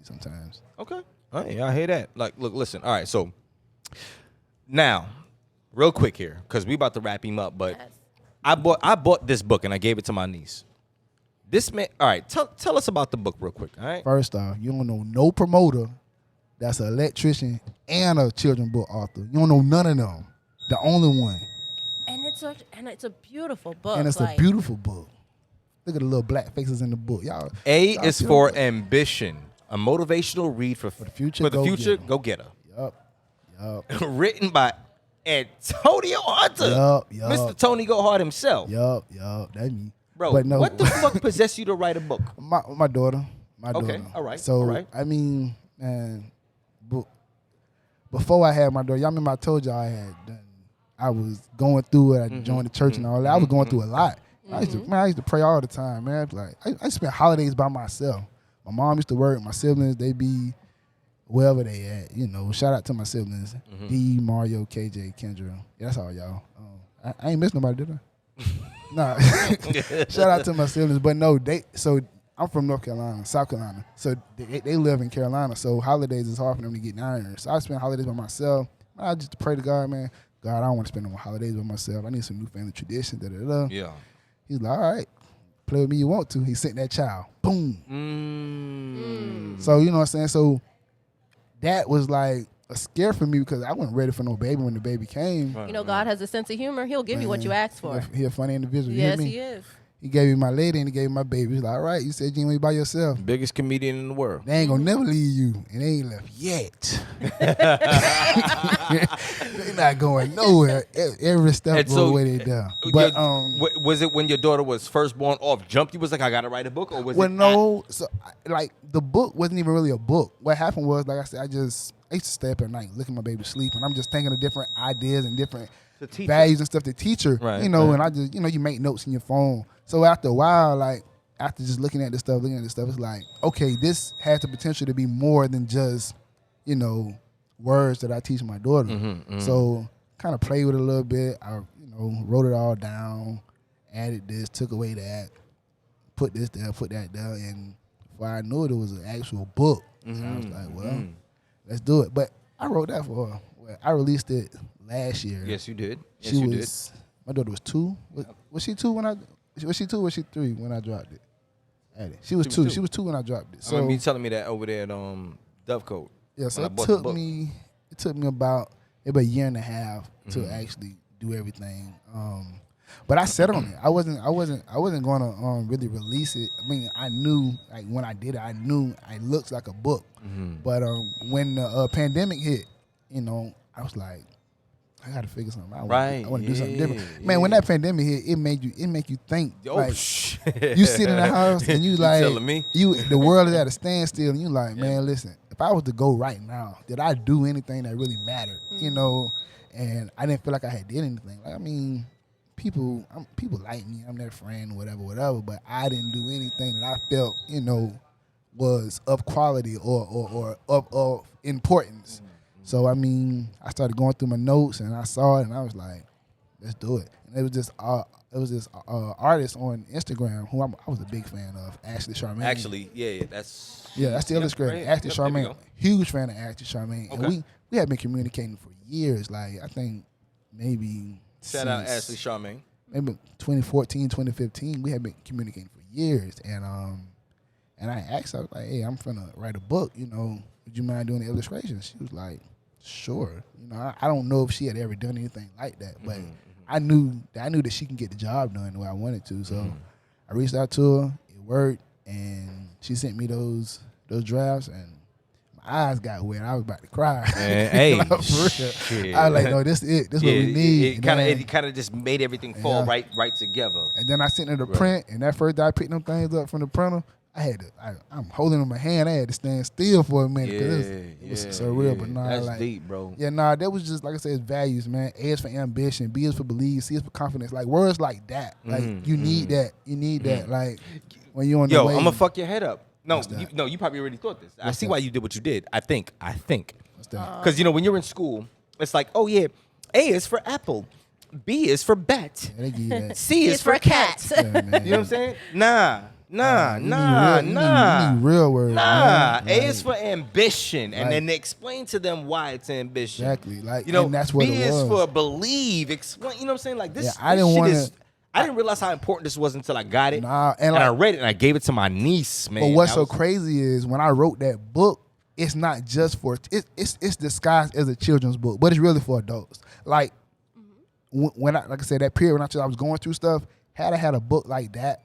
sometimes. Okay. All right, I hear that. Like, look, listen. All right, so now, real quick here, because we about to wrap him up, but Yes. I bought this book and I gave it to my niece. This man, all right, tell us about the book real quick, all right? First off, you don't know no promoter that's an electrician and a children's book author. You don't know none of them. The only one. And it's a beautiful book. And it's like, a beautiful book. Look at the little black faces in the book. Y'all. A y'all is see for the book? ambition, a motivational read for the future, For the go future, get 'em. go get her. Yup. Written by Antonio Hunter. Yup. Mr. Tony Gohard himself. Yup. That's me. Bro, But no, what the fuck possessed you to write a book? my daughter. Okay, all right, So, all right. I mean, man, before I had my daughter, y'all remember I told y'all I was going through it. I joined the church and all that. I was going through a lot. I used to pray all the time, man. Like I spent holidays by myself. My mom used to work. My siblings, they be wherever they at. You know, shout out to my siblings. D, Mario, KJ, Kendra. Yeah, that's all y'all. I ain't miss nobody, did I? Nah. Shout out to my siblings. But no, so I'm from North Carolina, South Carolina. So they live in Carolina. So holidays is hard for them to get down here. So I spend holidays by myself. I just pray to God, man. God, I don't want to spend no more holidays by myself. I need some new family tradition. Yeah. He's like, all right, play with me you want to. He sent that child. Boom. So, you know what I'm saying? So that was like a scare for me because I wasn't ready for no baby when the baby came. Right. You know, God has a sense of humor. He'll give you what you ask for. He a funny individual. You Yes, hear me? he is. He gave me my lady and he gave me my baby. He's like, all right, you said you ain't by yourself. Biggest comedian in the world. They ain't gonna never leave you, and they ain't left yet. They not going nowhere. Every step And of so, the way they down. But was it when your daughter was first born off jump? You was like, I gotta write a book, or was well, it? no. So like the book wasn't even really a book. What happened was, like I said, I used to stay up at night, looking at my baby sleep, and I'm just thinking of different ideas and different To teach values and stuff to teach her. Right, you know, right. and I just, you make notes in your phone. So after a while, like after just looking at this stuff, it's like, okay, this has the potential to be more than just, words that I teach my daughter. So kind of played with it a little bit. I, wrote it all down, added this, took away that, put this there, put that there, and before I knew it, it was an actual book. And I was like, well, let's do it. But I wrote that for her. Well, I released it last year. Yes, you did. Yes, She you was. My daughter was 2. Was she 2 when I? Was she 2 or was she 3 when I dropped it? She was 2. She was 2 when I dropped it. So, I So remember you telling me that over there at Dovecote. yeah, so when I it bought the took book. me. It took me about maybe a year and a half to actually do everything. But I set on it. I wasn't going to really release it. I mean, I knew like when I did it, I knew it looks like a book. But when the pandemic hit, I was like, I got to figure something out. I want to do something different. Man, when that pandemic hit, it make you think. Oh, like, shit. you sit in the house and you like, telling me? the world is at a standstill, and you like, man, listen, if I was to go right now, did I do anything that really mattered? And I didn't feel like I had did anything. Like, I mean, people like me, I'm their friend, whatever. But I didn't do anything that I felt, was of quality or of importance. So I mean, I started going through my notes and I saw it and I was like, let's do it. And it was this artist on Instagram who I was a big fan of, Ashley Charmaine. Actually, that's the illustrator, right. Ashley Yep, there we Charmaine. go. Huge fan of Ashley Charmaine. Okay. And we had been communicating for years. Like I think maybe Shout out Ashley Charmaine. maybe 2014, 2015. We had been communicating for years. And I asked her, I was like, hey, I'm finna write a book. Would you mind doing the illustrations? She was like, sure. I don't know if she had ever done anything like that, but I knew that she can get the job done the way I wanted to. So I reached out to her. It worked, and she sent me those drafts, and my eyes got wet. I was about to cry. Hey, For real. shit. I was like, no, this is it. This is what we need. It kind of just made everything fall right together. And then I sent her the print, and that first day I picked them things up from the printer, I'm holding in my hand. I had to stand still for a minute because it was surreal. But nah, that's like, deep, bro. Yeah, nah, that was just, like I said, it's values, man. A is for ambition, B is for believe, C is for confidence. Like words like that. Like you need that. You need that. Like when you're on the way. I'm gonna fuck your head up. No, What's that? you probably already thought this. I see that? why you did what you did. I think. What's that? Because when you're in school, it's like, oh yeah, A is for apple, B is for bat, Yeah, they give you that. C is for cat. Yeah, man. You know what I'm saying? Nah. Nah. You need real words. Nah, man. A is for ambition, and then explain to them why it's ambition. Exactly. Like, you know, and that's what B it was. is for believe. Explain. You know what I'm saying? Like this. Yeah, I this didn't shit wanna- is- I didn't realize how important this was until I got it. Nah, and and I like- read it and I gave it to my niece, man. But what's That so was- crazy is when I wrote that book, it's not just for it's disguised as a children's book, but it's really for adults. Like when I, like I said, that period when I was going through stuff, had I had a book like that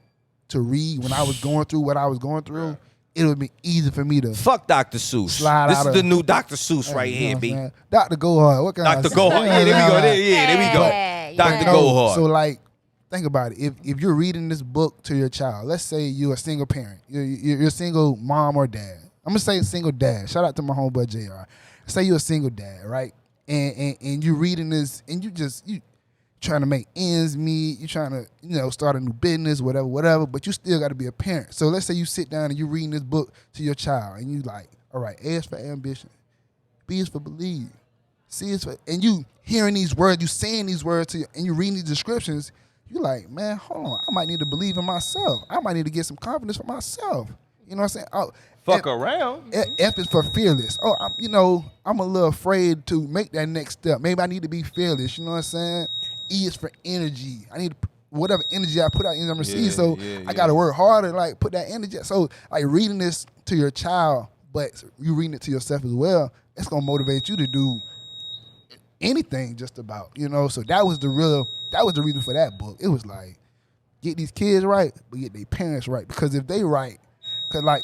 to read when I was going through what I was going through, it would be easy for me to Fuck Dr. Seuss. Slide This out is of- the new Dr. Seuss right you know here, what I'm B. saying? Dr. Gohard. What kind Dr. of Gohard. Yeah, there we go. There we go. Yeah, Dr. yeah. Gohard. So like, think about it. If you're reading this book to your child, let's say you're a single parent, you're a single mom or dad. I'm gonna say single dad. Shout out to my homeboy JR. Say you're a single dad, right? And you're reading this, and you trying to make ends meet. You trying to start a new business, whatever. But you still got to be a parent. So let's say you sit down and you're reading this book to your child, and you like, all right, A is for ambition, B is for believe, C is for, and you hearing these words, you saying these words to you, and you reading these descriptions. You like, man, hold on, I might need to believe in myself. I might need to get some confidence for myself. You know what I'm saying? Oh, Fuck around. F is for fearless. Oh, I'm a little afraid to make that next step. Maybe I need to be fearless. You know what I'm saying? E is for energy. I need to, whatever energy I put out in number C. So I got to work harder, like put that energy. So like reading this to your child, but you reading it to yourself as well, it's gonna motivate you to do anything just about. So that was the reason for that book. It was like get these kids right, but get their parents right. Because if they right, because like.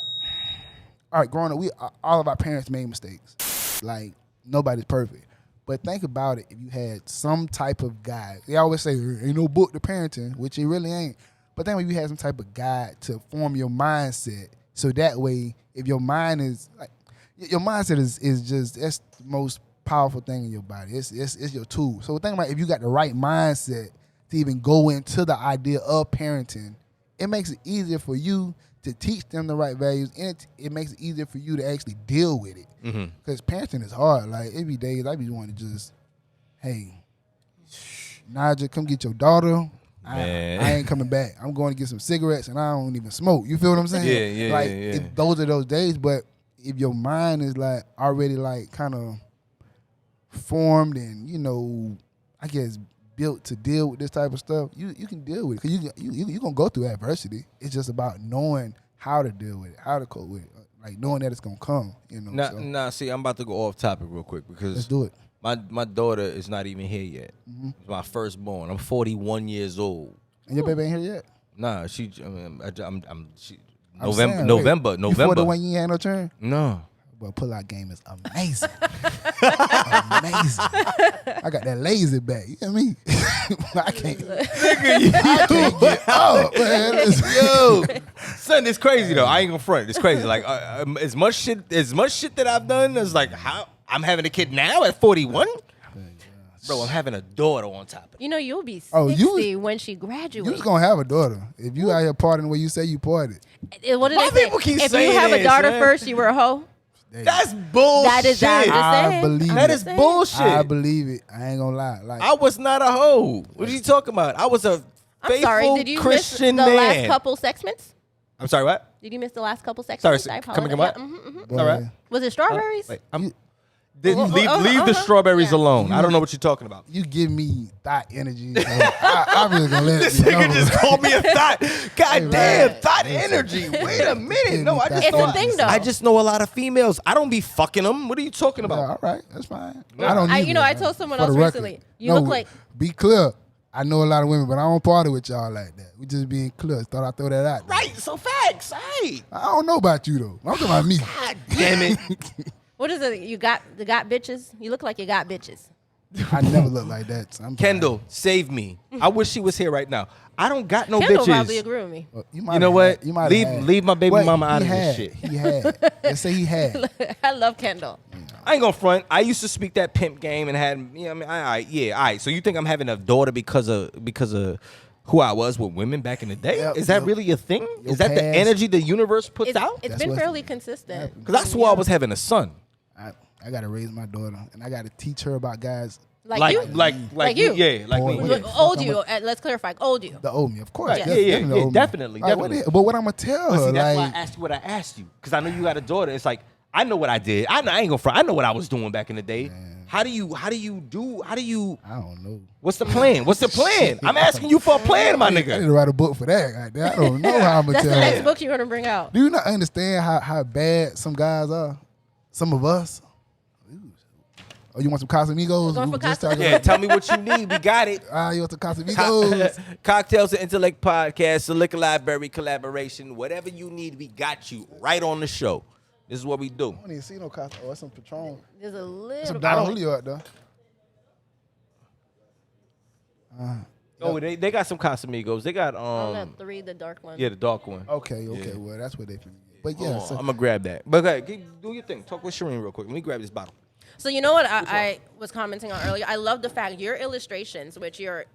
All right, growing up, all of our parents made mistakes. Like, nobody's perfect. But think about it, if you had some type of guide. They always say, ain't no book to parenting, which it really ain't. But then when you had some type of guide to form your mindset, so that way, if your mind is, like, your mindset is just, that's the most powerful thing in your body. It's your tool. So think about if you got the right mindset to even go into the idea of parenting, it makes it easier for you to teach them the right values, and it makes it easier for you to actually deal with it. Because parenting is hard. Like, every day I be wanting to just, hey, Naja, come get your daughter. I ain't coming back. I'm going to get some cigarettes, and I don't even smoke. You feel what I'm saying? Yeah. Like, yeah. those are those days, but if your mind is, like, already, like, kind of formed and, I guess, built to deal with this type of stuff, you can deal with it. Because you're going to go through adversity. It's just about knowing how to deal with it, how to cope with it. Like, knowing that it's going to come, Nah, see, I'm about to go off topic real quick because Let's do it. my daughter is not even here yet. It's my firstborn. I'm 41 years old. And your baby ain't here yet? Nah, she I'm saying, November. You 41, you ain't had no turn? No. But pull-out game is amazing. Amazing. I got that lazy back. You know what I mean? I can't get up, man. Yo, son, it's crazy though. I ain't gonna front. It's crazy. Like as much shit that I've done is like how I'm having a kid now at 41. Bro, I'm having a daughter on top of it. You'll be 60 when she graduates. You was gonna have a daughter if you out here partying the way you say you partied. What did Why they say? people keep If saying you have a this, daughter man? first, you were a hoe. That's bullshit. That is I'm just I saying. believe That it. is bullshit. I believe it. I ain't gonna lie. Like I was not a hoe. What are you talking about? I was a I'm faithful sorry. Did you Christian miss the man. last couple sex mints? I'm sorry, what? Did you miss the last couple sex Sorry, mints? I coming apologize. again, Yeah, what? All right. Was it strawberries? Wait, leave uh-huh, the strawberries yeah. alone. I don't know what you're talking about. you give me thought energy. So I'm really gonna let This it be nigga known. just called me a thought. God damn, man. thought energy. Wait a minute. No, I just It's know a thing, though. I just know a lot of females. I don't be fucking them. What are you talking Yeah, about? all right, that's fine. Yeah. I don't. I either, man. told someone For else the record. recently. You look like. Be clear. I know a lot of women, but I don't party with y'all like that. We just being clear. Thought I'd throw that out there. Right, so facts. Hey. I don't know about you though. I'm talking about me. God damn it. What is it? You got bitches? You look like you got bitches. I never look like that. So I'm Kendall, save me. I wish she was here right now. I don't got no Kendall bitches. probably agree with me. Well, You know what? You might have had. Leave my baby Well, mama he out of had. this shit. He had. Let's say he had. I love Kendall. I ain't gonna front. I used to speak that pimp game and had, all right. So you think I'm having a daughter because of who I was with women back in the day? Yep, Is that yep. really a thing? Your Is that the past. energy the universe puts out? It's That's been what- fairly consistent. Because I swore I was having a son. I got to raise my daughter, and I got to teach her about guys Like you? Like you? Yeah, like Boy, me. yeah. Look, old you. Let's clarify. Old you. The old me, of course. Right, Yes, definitely. But what I'm gonna tell her, See, that's why like, I asked you what I asked you, because I know you got a daughter. It's like I know what I did. I ain't gonna front. I know what I was doing back in the day. Man. How do you? I don't know. What's the plan? What's the plan? I'm asking you for a plan, my I need nigga. to write a book for that. Goddamn. I don't know how I'm gonna That's tell the next her. book you're gonna bring out. Do you not understand how bad some guys are? Some of us. Oh, you want some Casamigos? Going for Casamigos? Yeah, tell me what you need. We got it. You want some Casamigos? Cocktails and Intellect podcast, the Liquor Library collaboration, whatever you need, we got you right on the show. This is what we do. I don't even see no Casa. Oh, that's some Patron. There's a little. Some Don Julio out there. Oh, they got some Casamigos. They got On that 3, the dark one. yeah, the dark one. Okay. Yeah. Well, that's what they can get. But yeah, I'm gonna grab that. But okay, do your thing. Talk with Shereen real quick. Let me grab this bottle. So you know what I was commenting on earlier? I love the fact your illustrations, which you're,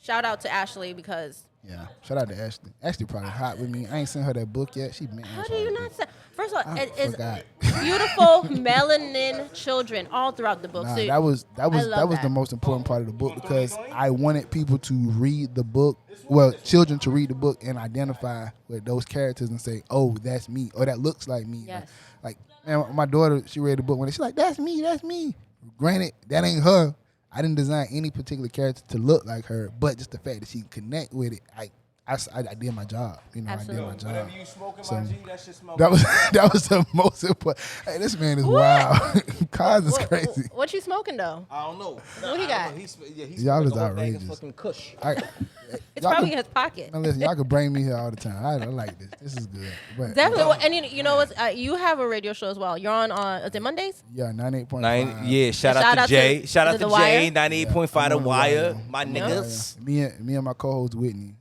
shout out to Ashley because. yeah. Shout out to Ashley. Ashley probably hot with me. I ain't sent her that book yet. She meant. How do you not say? First of all, I it is forgot. beautiful melanin children all throughout the book. Nah, So that was love the that. most important part of the book because I wanted people to read the book. Well, children to read the book and identify with those characters and say, "Oh, that's me," or "That looks like me." Yes. Like, man, my daughter, she read the book when she's like, "That's me, that's me." Granted, that ain't her. I didn't design any particular character to look like her, but just the fact that she can connect with it, I did my job. You know, Absolutely. I did my job. you smoking, So, that shit smells. That was the most important. Hey, this man is wild. Cause is crazy. What you smoking though? I don't know. What he got? He's Y'all is the whole bag of outrageous. fucking Kush. It's probably in his pocket. Now listen, y'all can bring me here all the time. I like this. This is good. But, Definitely. Well, and you know what? You have a radio show as well. You're on is it Mondays? Yeah, 98.5. Yeah, shout out to Jay. Shout out to The Jay, Wire. 98.5 The Wire. My niggas. Me and my co-host Whitney.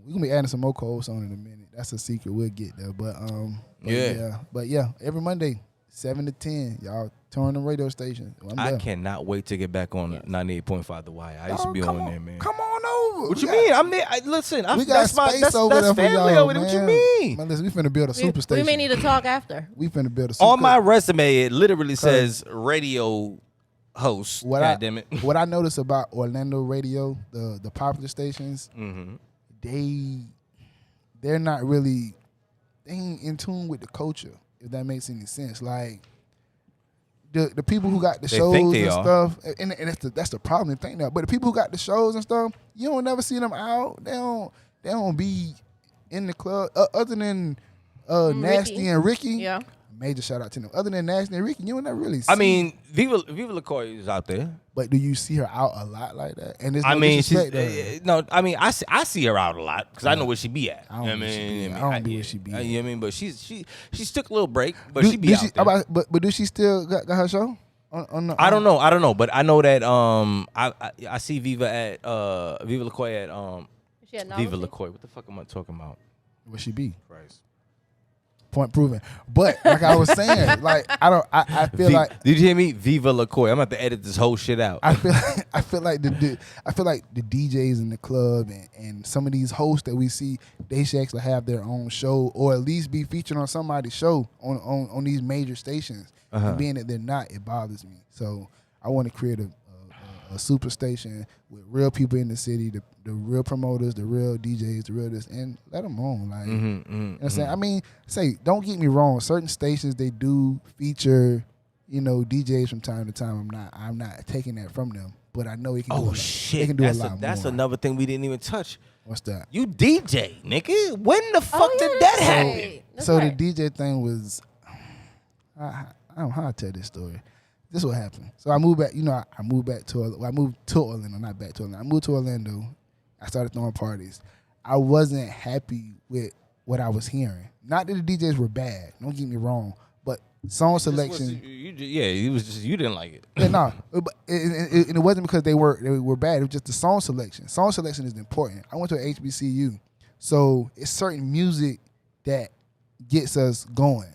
We're gonna be adding some more co-hosts on in a minute. That's a secret. We'll get there. But yeah, every Monday, 7 to 10, y'all turn the radio station. I cannot wait to get back on 98.5 The Wire. I used to be on there, man. Come on over. What you mean? I'm there. Listen, We got space over there for family y'all, over there. What you man. mean? Man, listen, we finna build a super station. We may need to talk after. We finna build a super. On my resume, it literally says radio host. God damn it. What I noticed about Orlando radio, the popular stations, they're not really, they ain't in tune with the culture, if that makes any sense. Like the people who got the shows think they and are. stuff, and that's the problem. They think that, but the people who got the shows and stuff, you don't never see them out. They don't be in the club other than Nasty Ricky. and Ricky. Yeah. Major shout out to them. Other than Nasty and Ricky, you don't never really see. I mean, Viva LaCoy is out there. But do you see her out a lot like that? And there's no I mean, she's disrespect to her. no. I mean, I see her out a lot because I know where she be at. I don't know where she be at. I don't be where she be at. You know what I mean? But she took a little break, but Do- she be do out there. But do she still got her show? On I don't know, but I know that I see Viva at Viva LaCoy at She had Viva novelty? LaCoy. What the fuck am I talking about? Where she be? Christ. Point proven. But like I was saying, like I feel like Did you hear me? Viva LaCoy. I'm about to edit this whole shit out. I feel like the DJs in the club and some of these hosts that we see, they should actually have their own show or at least be featured on somebody's show on these major stations. And being that they're not, it bothers me. So I want to create a super station with real people in the city, the real promoters, the real DJs, the real this, and let them on. Like, you know what I'm saying? I mean, don't get me wrong. Certain stations, they do feature, DJs from time to time. I'm not taking that from them, but I know it can do shit. They can do a lot more. That's another thing we didn't even touch. What's that? You DJ, nigga. When the fuck did that happen? That's So right. the DJ thing was, I don't know how to tell this story. This is what happened. So I moved back. I moved back to. I moved to Orlando, not back to Orlando. I moved to Orlando. I started throwing parties. I wasn't happy with what I was hearing. Not that the DJs were bad. Don't get me wrong, but song selection. You didn't like it. Yeah, no, but it wasn't because they were bad. It was just the song selection. Song selection is important. I went to a HBCU, so it's certain music that gets us going.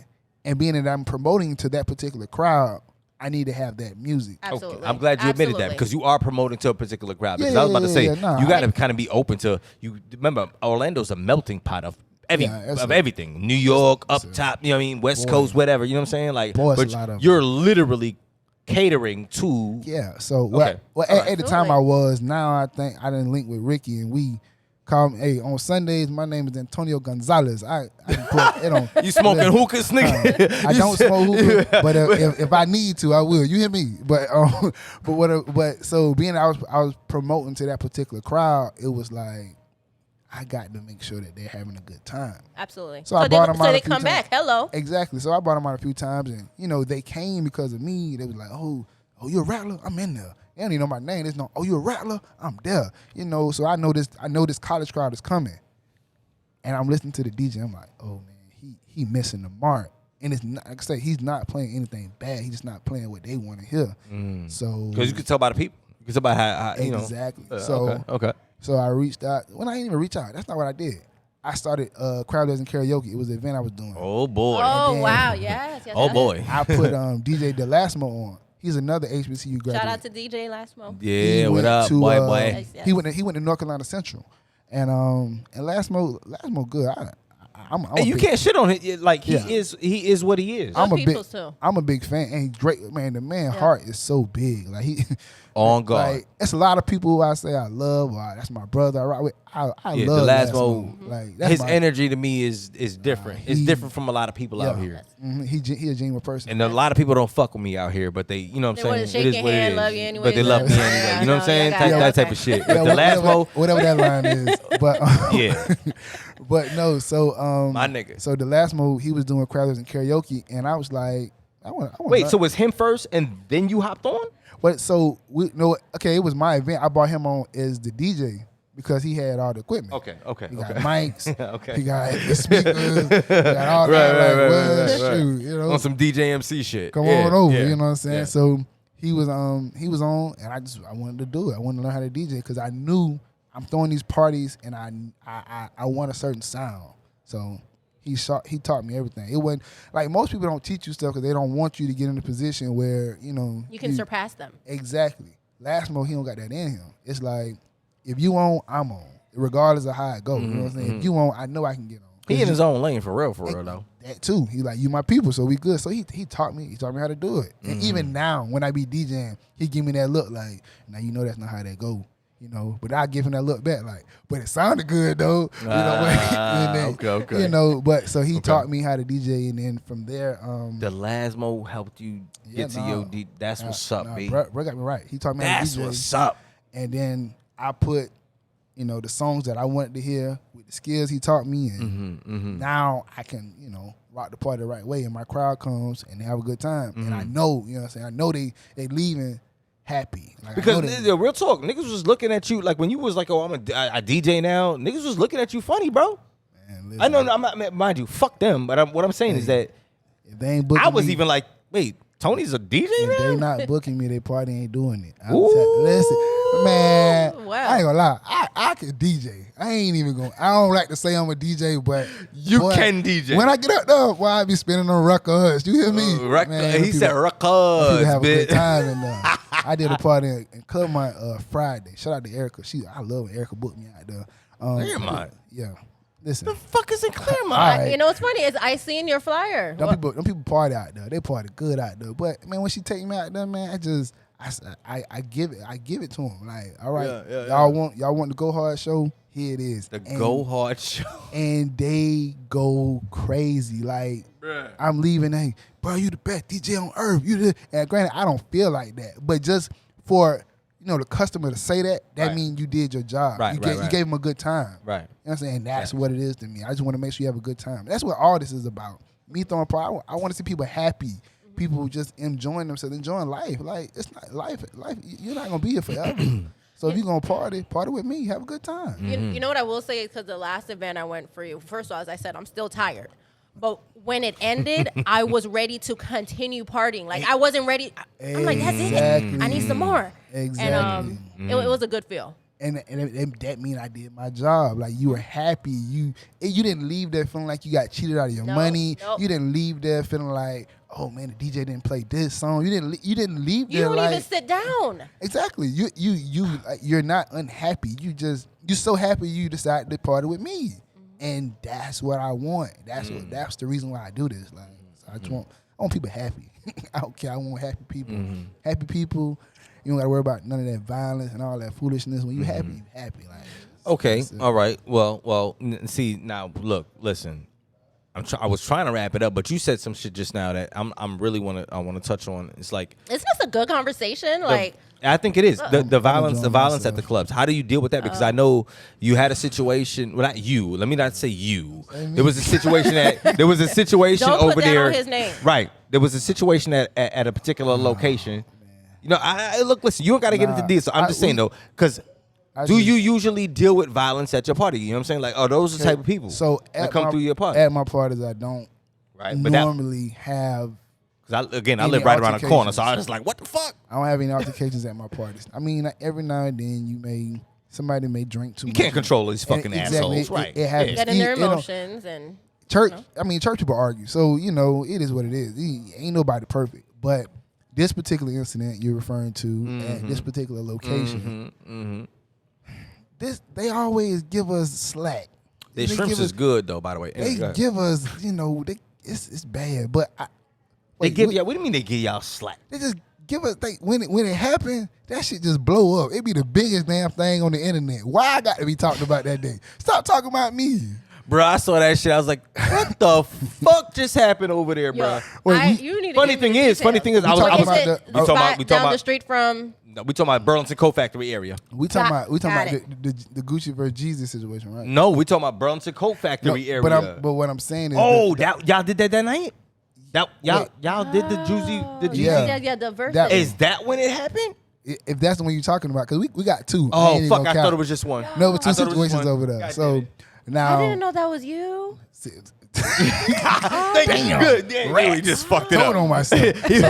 And being that I'm promoting to that particular crowd, I need to have that music. Absolutely. Okay. I'm glad you admitted that Absolutely. because you are promoting to a particular crowd. Because Yeah, I was about to say, nah. you got to kind of be open to. You remember, Orlando's a melting pot of everything. New York, up top, you know what I mean? West Coast, whatever. You know what I'm saying? Like, Boy, it's but a lot of you're literally catering to. Yeah. So Okay. well, All right. at the time I was. Now I think I didn't link with Ricky, and we call me. Hey, on Sundays, my name is Antonio Gonzalez. I can put it on. You smoking hookahs, nigga? I don't smoke hookah, but if I need to, I will. You hear me? But so being I was promoting to that particular crowd, it was like I got to make sure that they're having a good time. Absolutely. So I brought them out so they a few come times. back. Hello. Exactly. So I brought them out a few times, and they came because of me. They was like, oh, you a rattler? I'm in there. They don't even know my name. There's no, oh, you a rattler? I'm there. So I know this college crowd is coming. And I'm listening to the DJ. I'm like, oh man, he missing the mark. And it's not, like I say, he's not playing anything bad. He's just not playing what they want to hear. So Because you can tell by the people. You can tell by how exactly. Okay. So I reached out. Well, I didn't even reach out. That's not what I did. I started Cocktails and Karaoke. It was an event I was doing. Oh boy. Oh wow. Yes. Oh boy. I put DJ DeLasmo on. He's another HBCU graduate. Shout out to DJ Lasmo. Yeah. What up, boy? Yes. He went to North Carolina Central, and Lasmo good. I'm Hey, you can't shit on it. Like he Yeah. is what he is. I'm a Peoples, too. I'm a big fan, and he's great, man. The man heart is so big. Like he On guard. Like it's a lot of people who I say I love. Or that's my brother. I rock with. I Yeah, love Delasmo. Lasmo. Like that's His my, energy to me is different. It's he- different from a lot of people out here. He a genuine person. And a lot of people don't fuck with me out here, but they, you know what They I'm wanna saying? shake It is your what it hand, is. love you anyway, But they love me love you. anyway. You know what I'm saying? I got it. That type of shit. Yeah, But the last mo, whatever that line is, but yeah. but no. So My nigga. So the last move he was doing Cocktails and Karaoke, and I was like, I want. Wait, so it was him first and then you hopped on? But so okay, it was my event. I brought him on as the DJ because he had all the equipment. Okay. He got mics. Okay. He got the speakers. He got all that. Right. Shoot, you know. On some DJ MC shit. Come Yeah, on over. yeah, You know what I'm saying? yeah. So he was on, and I wanted to do it. I wanted to learn how to DJ because I knew I'm throwing these parties, and I want a certain sound. So he taught me everything. It wasn't like most people don't teach you stuff because they don't want you to get in a position where You can surpass them. Exactly. Last mo, he don't got that in him. It's like if you on, I'm on, regardless of how it goes. You know what I'm saying? If you on, I know I can get on. He in his own lane for real though. That too. He like, you my people, so we good. So he taught me. He taught me how to do it. And even now, when I be DJing, he give me that look like, now you know that's not how that go. You know, but I give him that look back like, but it sounded good though. You know, and then, okay. You know, but so he taught me how to DJ, and then from there, The Lasmo helped you get to your D. That's what's up, B. Bro got me right. He taught me how to That's DJ. what's up. And then I put, the songs that I wanted to hear with the skills he taught me, and now I can, rock the party the right way, and my crowd comes and they have a good time, and I know, you know what I'm saying, I know they leaving happy. Like, Because the real talk, niggas was looking at you like when you was like, oh, I'm a DJ now. Niggas was looking at you funny, bro. Man, listen, I know, I'm not, mind you, fuck them. But what I'm saying is that if they ain't booking I was me, even like, wait, Tony's a DJ if they now? not booking me, they party ain't doing it. Ooh. Listen, man, Wow. I ain't gonna lie, I can DJ. I ain't even gonna. I don't like to say I'm a DJ, but You boy, can DJ. When I get up there, boy, I be spinning on records. You hear me? Man, he said people records, have a good bitch. time in there. I did a party in Claremont Friday. Shout out to Erica. I love when Erica booked me out there. Claremont? Yeah. Listen. The fuck is in Claremont? All right. You know what's funny is I seen your flyer. Them people party out there. They party good out there. But man, when she take me out there, man, I give it to them. Like, all right, y'all want the Gohard show? Here it is. The Gohard show. And they go crazy. Like, I'm leaving. Hey, bro, you the best DJ on earth. And granted, I don't feel like that, but just for the customer to say that Right. means you did your job. Right, You right. gave them a good time. Right. You know what I'm saying? That's what it is to me. I just want to make sure you have a good time. That's what all this is about. Me throwing party. I want to see people happy. People just enjoying themselves, enjoying life. Like, it's not life. You're not gonna be here forever. So if you're gonna party with me. Have a good time. You know what I will say, because the last event I went for you, first of all, as I said, I'm still tired. But when it ended, I was ready to continue partying. Like, I wasn't ready. I'm like, that's it. I need some more. Exactly. And it was a good feel. And that mean I did my job. Like, you were happy. You didn't leave there feeling like you got cheated out of your money. Nope. You didn't leave there feeling like, oh man, the DJ didn't play this song. You didn't leave there You don't like, even sit down. exactly. You're not unhappy. You're so happy you decided to party with me, and that's what I want. That's the reason why I do this. Like, so I want people happy. I don't care. I want happy people. Happy people. You don't got to worry about none of that violence and all that foolishness. When you happy, you happy. Like, okay, all right. Well. See now, look, listen. I was trying to wrap it up, but you said some shit just now that I want to touch on. It's like, isn't this a good conversation? Like, I think it is the violence at the clubs. How do you deal with that? Because I know you had a situation. Well, not you. Let me not say you. There was a situation don't over put that there. on his name. Right. There was a situation at a particular location. You know, I look. Listen, you don't got to get into these. So I'm just saying though, because. Do you usually deal with violence at your party? You know what I'm saying? Like, those are the type of people that come through your party. At my parties, I don't normally have. Because I live right around the corner, so I was like, what the fuck? I don't have any altercations at my parties. I mean, every now and then somebody may drink too much. You can't control these fucking assholes, right? It happens. Getting their emotions and church. I mean, church people argue, so it is what it is. Ain't nobody perfect, but this particular incident you're referring to at this particular location. They always give us slack. Their shrimps is good though, by the way. They give us, it's bad. But they give y'all. What do you mean they give y'all slack? They just give us. When it happened, that shit just blow up. It be the biggest damn thing on the internet. Why I got to be talking about that day? Stop talking about me, bro. I saw that shit. I was like, what the fuck just happened over there, bro? You need to funny thing is, we talking about down the street from. No, we talking about Burlington Coat Factory area. We talking about the Gucci versus Jesus situation, right? No, we talking about Burlington Coat Factory area. But what I'm saying is, y'all did that night? Y'all did the Juicy, the verse. Is that when it happened? If that's the one you're talking about, because we got two. Oh fuck! I thought it was just one. No, but two situations over there. So now I didn't know that was you. Thank you. Good. Yeah, just fucked it up. On myself. He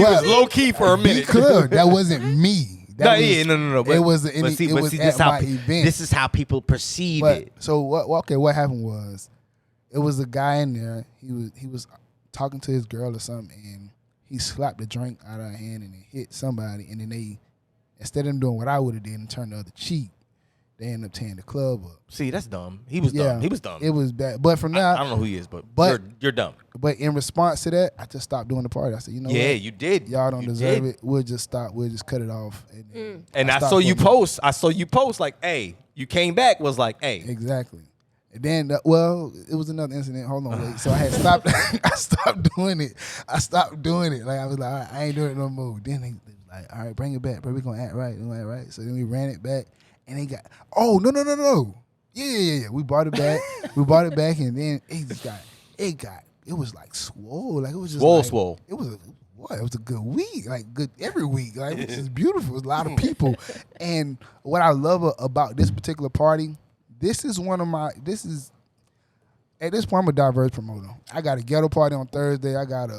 was low key for a minute. That wasn't me. No. It was at my event. This is how people perceive it. So what happened was, it was a guy in there. He was talking to his girl or something, and he slapped a drink out of her hand and it hit somebody. And then instead of them doing what I would have did and turn the other cheek, they ended up tearing the club up. See, that's dumb. He was dumb. He was dumb. It was bad. But from now, I don't know who he is, but you're dumb. But in response to that, I just stopped doing the party. I said, what? You did. Y'all don't deserve it. We'll just stop. We'll just cut it off. And I saw you post. Like, hey, you came back. Was like, hey, exactly. And then, it was another incident. Hold on, wait. So I had stopped. I stopped doing it. Like I was like, all right, I ain't doing it no more. Then they was like, all right, bring it back, bro. We gonna act right. So then we ran it back. And they got, no. Yeah. We brought it back. And then it was like swole. Like it was just swole. It was a good week. Like good every week. Like it was just beautiful. It was a lot of people. And what I love about this particular party, at this point I'm a diverse promoter. I got a ghetto party on Thursday. I got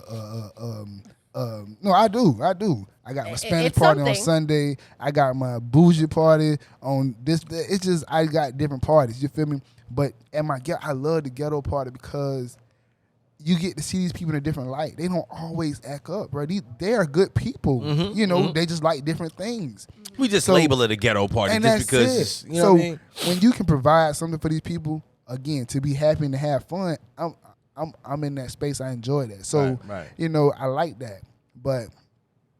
I do. I got my Spanish party on Sunday. I got my bougie party on this. It's just I got different parties. You feel me? But I love the ghetto party because you get to see these people in a different light. They don't always act up, bro. They are good people. They just like different things. We just label it a ghetto party just because. You know what I mean? When you can provide something for these people, again, to be happy and to have fun, I'm in that space. I enjoy that. So right. I like that. But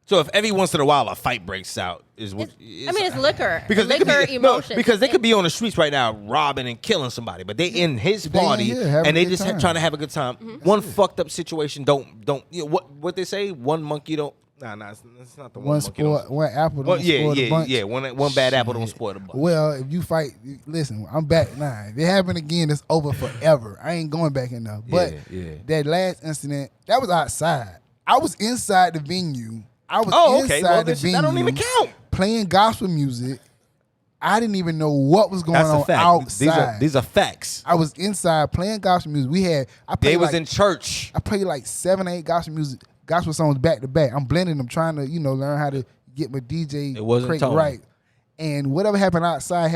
so if every once in a while a fight breaks out, it's liquor. Because emotions. Because they could be on the streets right now robbing and killing somebody, but they in his party and they just trying to have a good time. One fucked up situation don't what they say? One monkey don't. Nah, it's not the one monkey. One apple don't spoil the bunch. Yeah, one bad apple don't spoil the bunch. Well, if you fight, listen, I'm back now. If it happen again, it's over forever. I ain't going back in there. But that last incident, that was outside. I was inside the venue. Inside the venue. That don't even count. Playing gospel music. I didn't even know what was going on outside. These are facts. I was inside playing gospel music. They was in church. I played like 7 or 8 gospel songs back to back. I'm blending them, trying to learn how to get my DJ crate right. And whatever happened outside,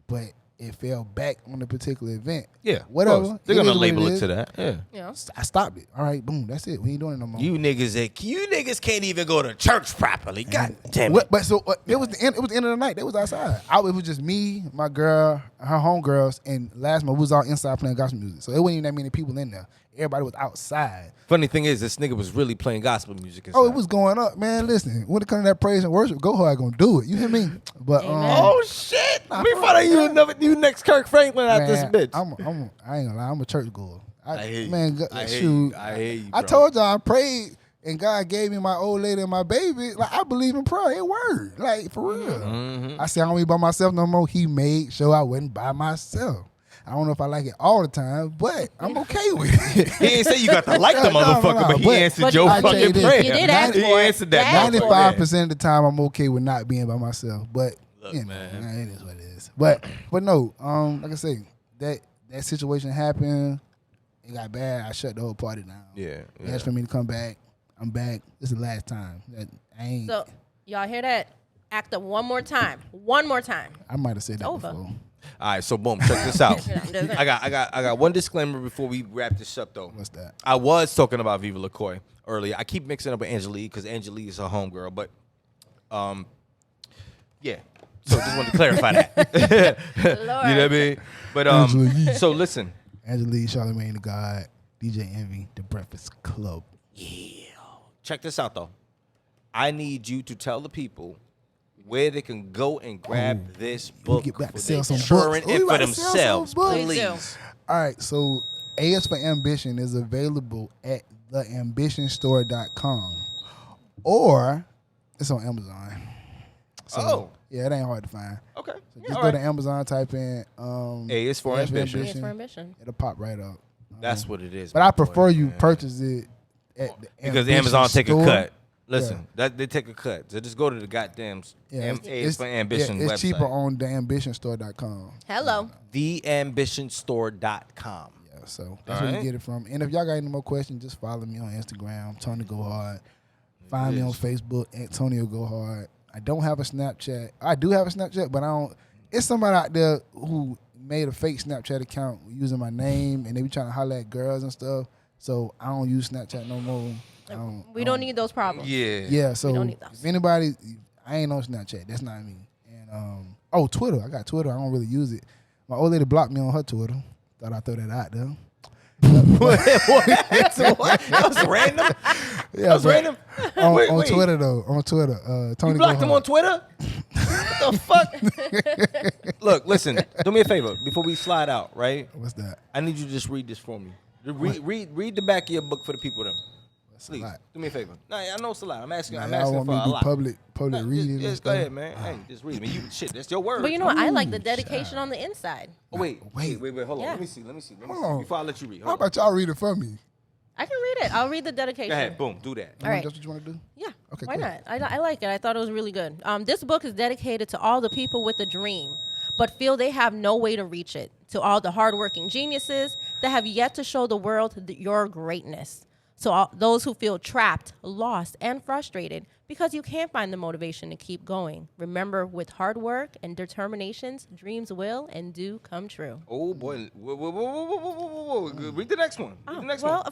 but it fell back on the particular event. Yeah, whatever. They're gonna label it to that. Yeah. I stopped it. All right, boom. That's it. We ain't doing it no more. You niggas can't even go to church properly. God damn it. But so it was the end. It was the end of the night. They was outside. It was just me, my girl, her homegirls, and last month we was all inside playing gospel music. So it wasn't even that many people in there. everybody was outside. Funny thing is, this nigga was really playing gospel music. Inside. Oh, it was going up, man. Listen, when it comes to that praise and worship, Gohard gonna do it. You hear me? But oh shit! We find out you next Kirk Franklin out this bitch. I ain't gonna lie. I'm a church goer. I hate man, you. I shoot. I hate you. I told y'all I prayed and God gave me my old lady and my baby. Like I believe in prayer. It word. Like for real. Mm-hmm. I said I don't be by myself no more. He made sure I wasn't by myself. I don't know if I like it all the time, but I'm okay with it. He ain't say you got to like the motherfucker, no, but he answered your I tell you fucking this, prayer. You did ask He for it. answered that. 95% of the time, I'm okay with not being by myself. But Look, you know, man. it is what it is. But no, like I say, that situation happened. It got bad. I shut the whole party down. Yeah. He asked for me to come back. I'm back. This is the last time. I ain't. So y'all hear that? Act up one more time. One more time. I might have said that over. before. All right, so boom, check this out. I got one disclaimer before we wrap this up though. What's that? I was talking about Viva LaCoy earlier. I keep mixing up with Angelique because Angelique is her homegirl, but yeah. So just wanted to clarify that. Lord. You know what I mean? But Angelique. so listen. Angelique, Charlamagne the God, DJ Envy, The Breakfast Club. Yeah. Check this out though. I need you to tell the people where they can go and grab this book get back for to sell their some children books. and We for about to sell some themselves, books. Please do. please. All right, so A is for Ambition is available at theambitionstore.com or it's on Amazon. So, yeah, it ain't hard to find. Okay. So just go to Amazon, type in A is for Ambition. It's for ambition. It'll pop right up. That's what it is. But my I boy, prefer you man. purchase it at the Because Ambition Amazon take a store. cut. Listen, that they take a cut. So just go to the goddamn Yeah, A is for Ambition it's website. cheaper on theambitionstore.com. Hello. Theambitionstore.com. Yeah, so that's All where right. you get it from. And if y'all got any more questions, just follow me on Instagram, Tony Gohard. Find me on Facebook, Antonio Gohard. I don't have a Snapchat. I do have a Snapchat, but I don't. It's somebody out there who made a fake Snapchat account using my name, and they be trying to holler at girls and stuff. So I don't use Snapchat no more. We don't need those problems. Yeah. Yeah, so don't need those. if anybody, I ain't on Snapchat. That's not me. And Twitter. I got Twitter. I don't really use it. My old lady blocked me on her Twitter. Thought I'd throw that out there. What? That was random. Yeah, That was but random. On Wait. Twitter though. On Twitter. Tony You blocked him Gohard. on Twitter? What the fuck? Look, listen. Do me a favor before we slide out, right? What's that? I need you to just read this for me. Read the back of your book for the people them. Please, lot. do me a favor. No, I know it's a lot. I'm asking. Nah, I'm y'all asking want for me a to do lot. public No, reading and just go stuff? ahead, man. Hey, just read it. Man, shit, that's your word. But you know what? I like the Ooh, dedication on the inside. Oh, wait. Hold on. Yeah. Let me see. Hold on. Before I let you read. How Hold on. about y'all read it for me? I can read it. I'll read the dedication. Go ahead. Boom. Do that. All right. That's what you want to do? Yeah. Okay, Why cool. not? I like it. I thought it was really good. This book is dedicated to all the people with a dream, but feel they have no way to reach it. To all the hardworking geniuses that have yet to show the world your greatness. So all those who feel trapped, lost, and frustrated because you can't find the motivation to keep going. Remember, with hard work and determinations, dreams will and do come true. Oh boy. Whoa. Read the next one. Read the next one.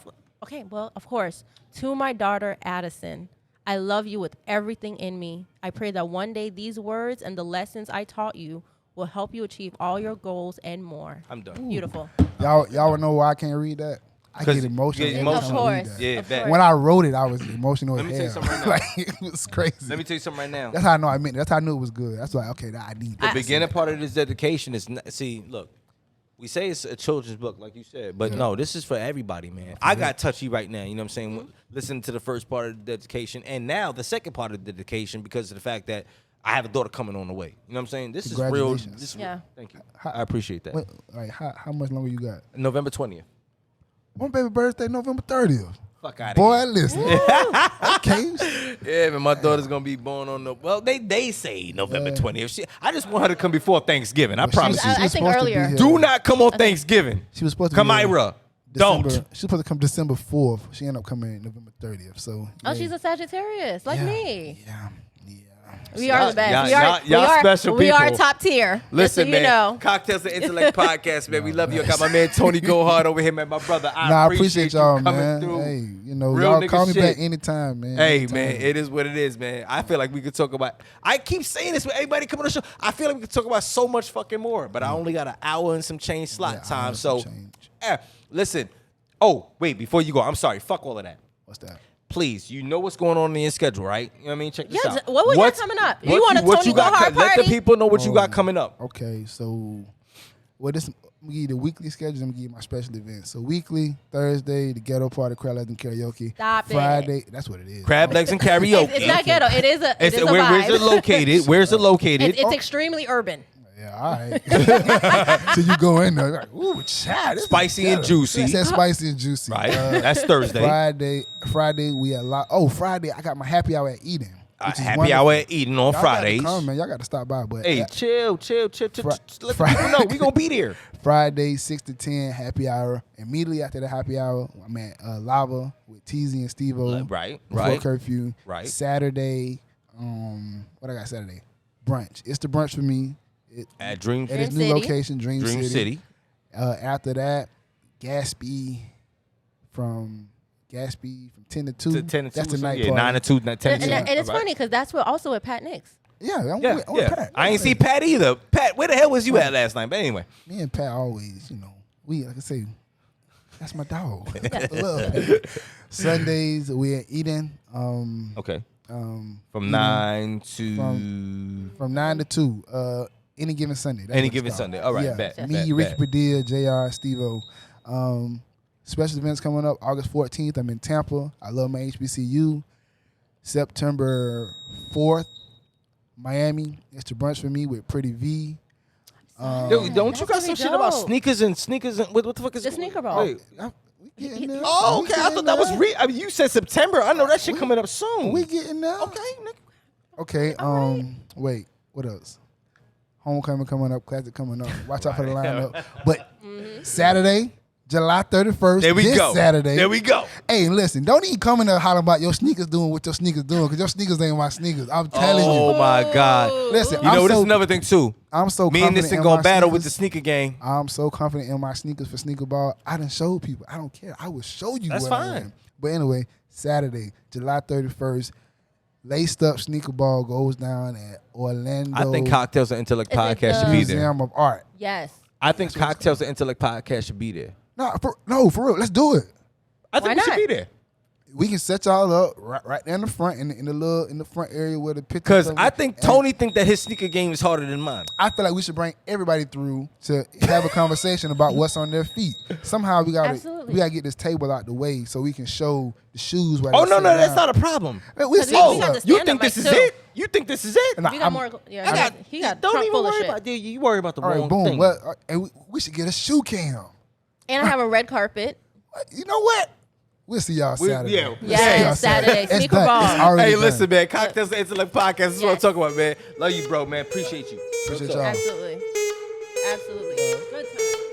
Of course. To my daughter, Addison, I love you with everything in me. I pray that one day these words and the lessons I taught you will help you achieve all your goals and more. I'm done. Beautiful. Y'all wanna know why I can't read that? I 'Cause get emotional. you get every time emotional. I read Of course. that. Yeah, Of bet. course. When I wrote it, I was emotional Let as me tell you hell. something right now. Like it was crazy. Let me tell you something right now. That's how I know I meant it. That's how I knew it was good. That's why okay, I need The that. beginning part of this dedication is see, look, we say it's a children's book, like you said, but no, this is for everybody, man. I got touchy right now, you know what I'm saying? Listening to the first part of the dedication, and now the second part of the dedication because of the fact that I have a daughter coming on the way. You know what I'm saying? This is real. Congratulations. This is Yeah. real. Thank you. I appreciate that. Wait, all right, how much longer you got? November 20th. My baby birthday, November 30th. Fuck out of Boy, here. listen. Okay. Yeah, man, my daughter's gonna be born on the they say November 20th. I just want her to come before Thanksgiving. I promise you. I was think supposed to be earlier. here. Do not come on Thanksgiving. She was supposed to be here Kamira, December- don't. She's supposed to come December 4th. She ended up coming November 30th. So Oh, she's a Sagittarius, like me. Yeah. We are the best. Y'all special We are people. top tier. Listen, just so man. you know. Cocktails and Intellect podcast, man. We love you. I got my man Tony Gohard over here, man. My brother. I appreciate y'all, you coming man. through. Hey, Real y'all nigga call me shit. back anytime, man. Hey, Anytime. man, it is what it is, man. I feel like we could talk about. I keep saying this with everybody coming on the show. I feel like we could talk about so much fucking more, but I only got an hour and some change slot Yeah, hour time. and some So, change. listen, Oh, wait, before you go, I'm sorry. Fuck all of that. What's that? Please, you know what's going on in your schedule, right? You know what I mean? Check this out. What we got coming up? You want a what Tony you got Gohard Let the party? people know what you got coming up. Okay, so I'm gonna give you the weekly schedule. I'm gonna give you my special events. So weekly, Thursday, the ghetto party, Crowd and Karaoke. Stop it. Friday, that's what it is. Crab legs and karaoke. It's not ghetto. It is a vibe. Where's it located? Where's it located? It's extremely urban. Yeah, all right. So you go in there, like, ooh, child, this is Spicy and ghetto. juicy. It says spicy and juicy. Right. That's Thursday. Friday we had Friday I got my happy hour at Eden. Happy hour at Eden on Y'all Fridays. Gotta come, man. Y'all got to stop by. But Hey, chill. Let the Friday. people know we gonna be there. Friday 6 to 10 happy hour. Immediately after the happy hour, I'm at Lava with TZ and Steve-O. Right. Before curfew. Right. Saturday, what I got Saturday? Brunch. It's the brunch for me. At Dream At its new City. location, Dream City. After that, Gatsby from 10 to 2. To 10 to 2. That's the night yeah, party. 9 to 2, 10 to 2. And it's All right. funny because that's what also at Pat Nick's. Yeah, I'm Yeah, with yeah. Pat. I ain't see Pat either. Pat, where the hell was you at last night? But anyway. Me and Pat always, we like I say, that's my dog. I love Pat. Sundays we at Eden. Okay. From From 9 to... From 9 to 2. Any given Sunday. That's Any what it's given called. Sunday. All right, Yeah. bet. Me, bet, Ricky bet. Padilla, JR, Steve-O. Special events coming up August 14th. I'm in Tampa. I love my HBCU. September 4th, Miami. It's the brunch for me with Pretty V. Dude, don't you got That's some really shit about dope. sneakers and what the fuck is The it? sneaker ball. Wait. We getting there. Oh, We okay. I getting thought that was there. I mean, you said September. I know that shit coming up soon. We getting there. okay, nigga. Okay. Wait. What else? Homecoming coming up. Classic coming up. Watch out for the lineup. But Saturday, July 31st. There we this go. Saturday. There we go. Hey, listen. Don't even come in there hollering about your sneakers doing what your sneakers doing because your sneakers ain't my sneakers. I'm telling Oh you. my God. Listen, You know, I'm this is so, another thing too. I'm so Me and this confident thing in gonna my battle with the sneakers. sneaker gang. I'm so confident in my sneakers for sneaker ball. I done showed people. I don't care. I will show you. That's what I fine. am. But anyway, Saturday, July 31st, laced up sneaker ball goes down at Orlando. I think Cocktails and Intellect Is it podcast should the- be there. Museum of Art. Yes. I think Cocktails and Intellect podcast should be there. No, for real. Let's do it. I think Why we should not? be there. We can set y'all up right there in the front, in the front area where the pictures. Because of I it. think And Tony think that his sneaker game is harder than mine. I feel like we should bring everybody through to have a conversation about what's on their feet. Somehow we Absolutely. gotta get this table out the way so we can show the shoes. While Oh, they no, sit no, that's down. not a problem. Man, we'll 'Cause see we what's got up. the You stand-up think this mic, is too. it? You think this is it? And We got more. Yeah, I got. he got Don't trunk even full of worry shit. about that. You worry about the All right, wrong boom. thing. Well, and we should get a shoe cam. And I have a red carpet. You know what? We'll see y'all Saturday. yeah. We'll see Yes, y'all Saturday. It's Sneaker done. ball. It's already Hey, done. listen, man. Cocktails and Intellect podcast. This is what I'm Yes. talking about, man. Love you, bro, man. Appreciate you. Appreciate Real talk. y'all. Absolutely. Absolutely. Good time.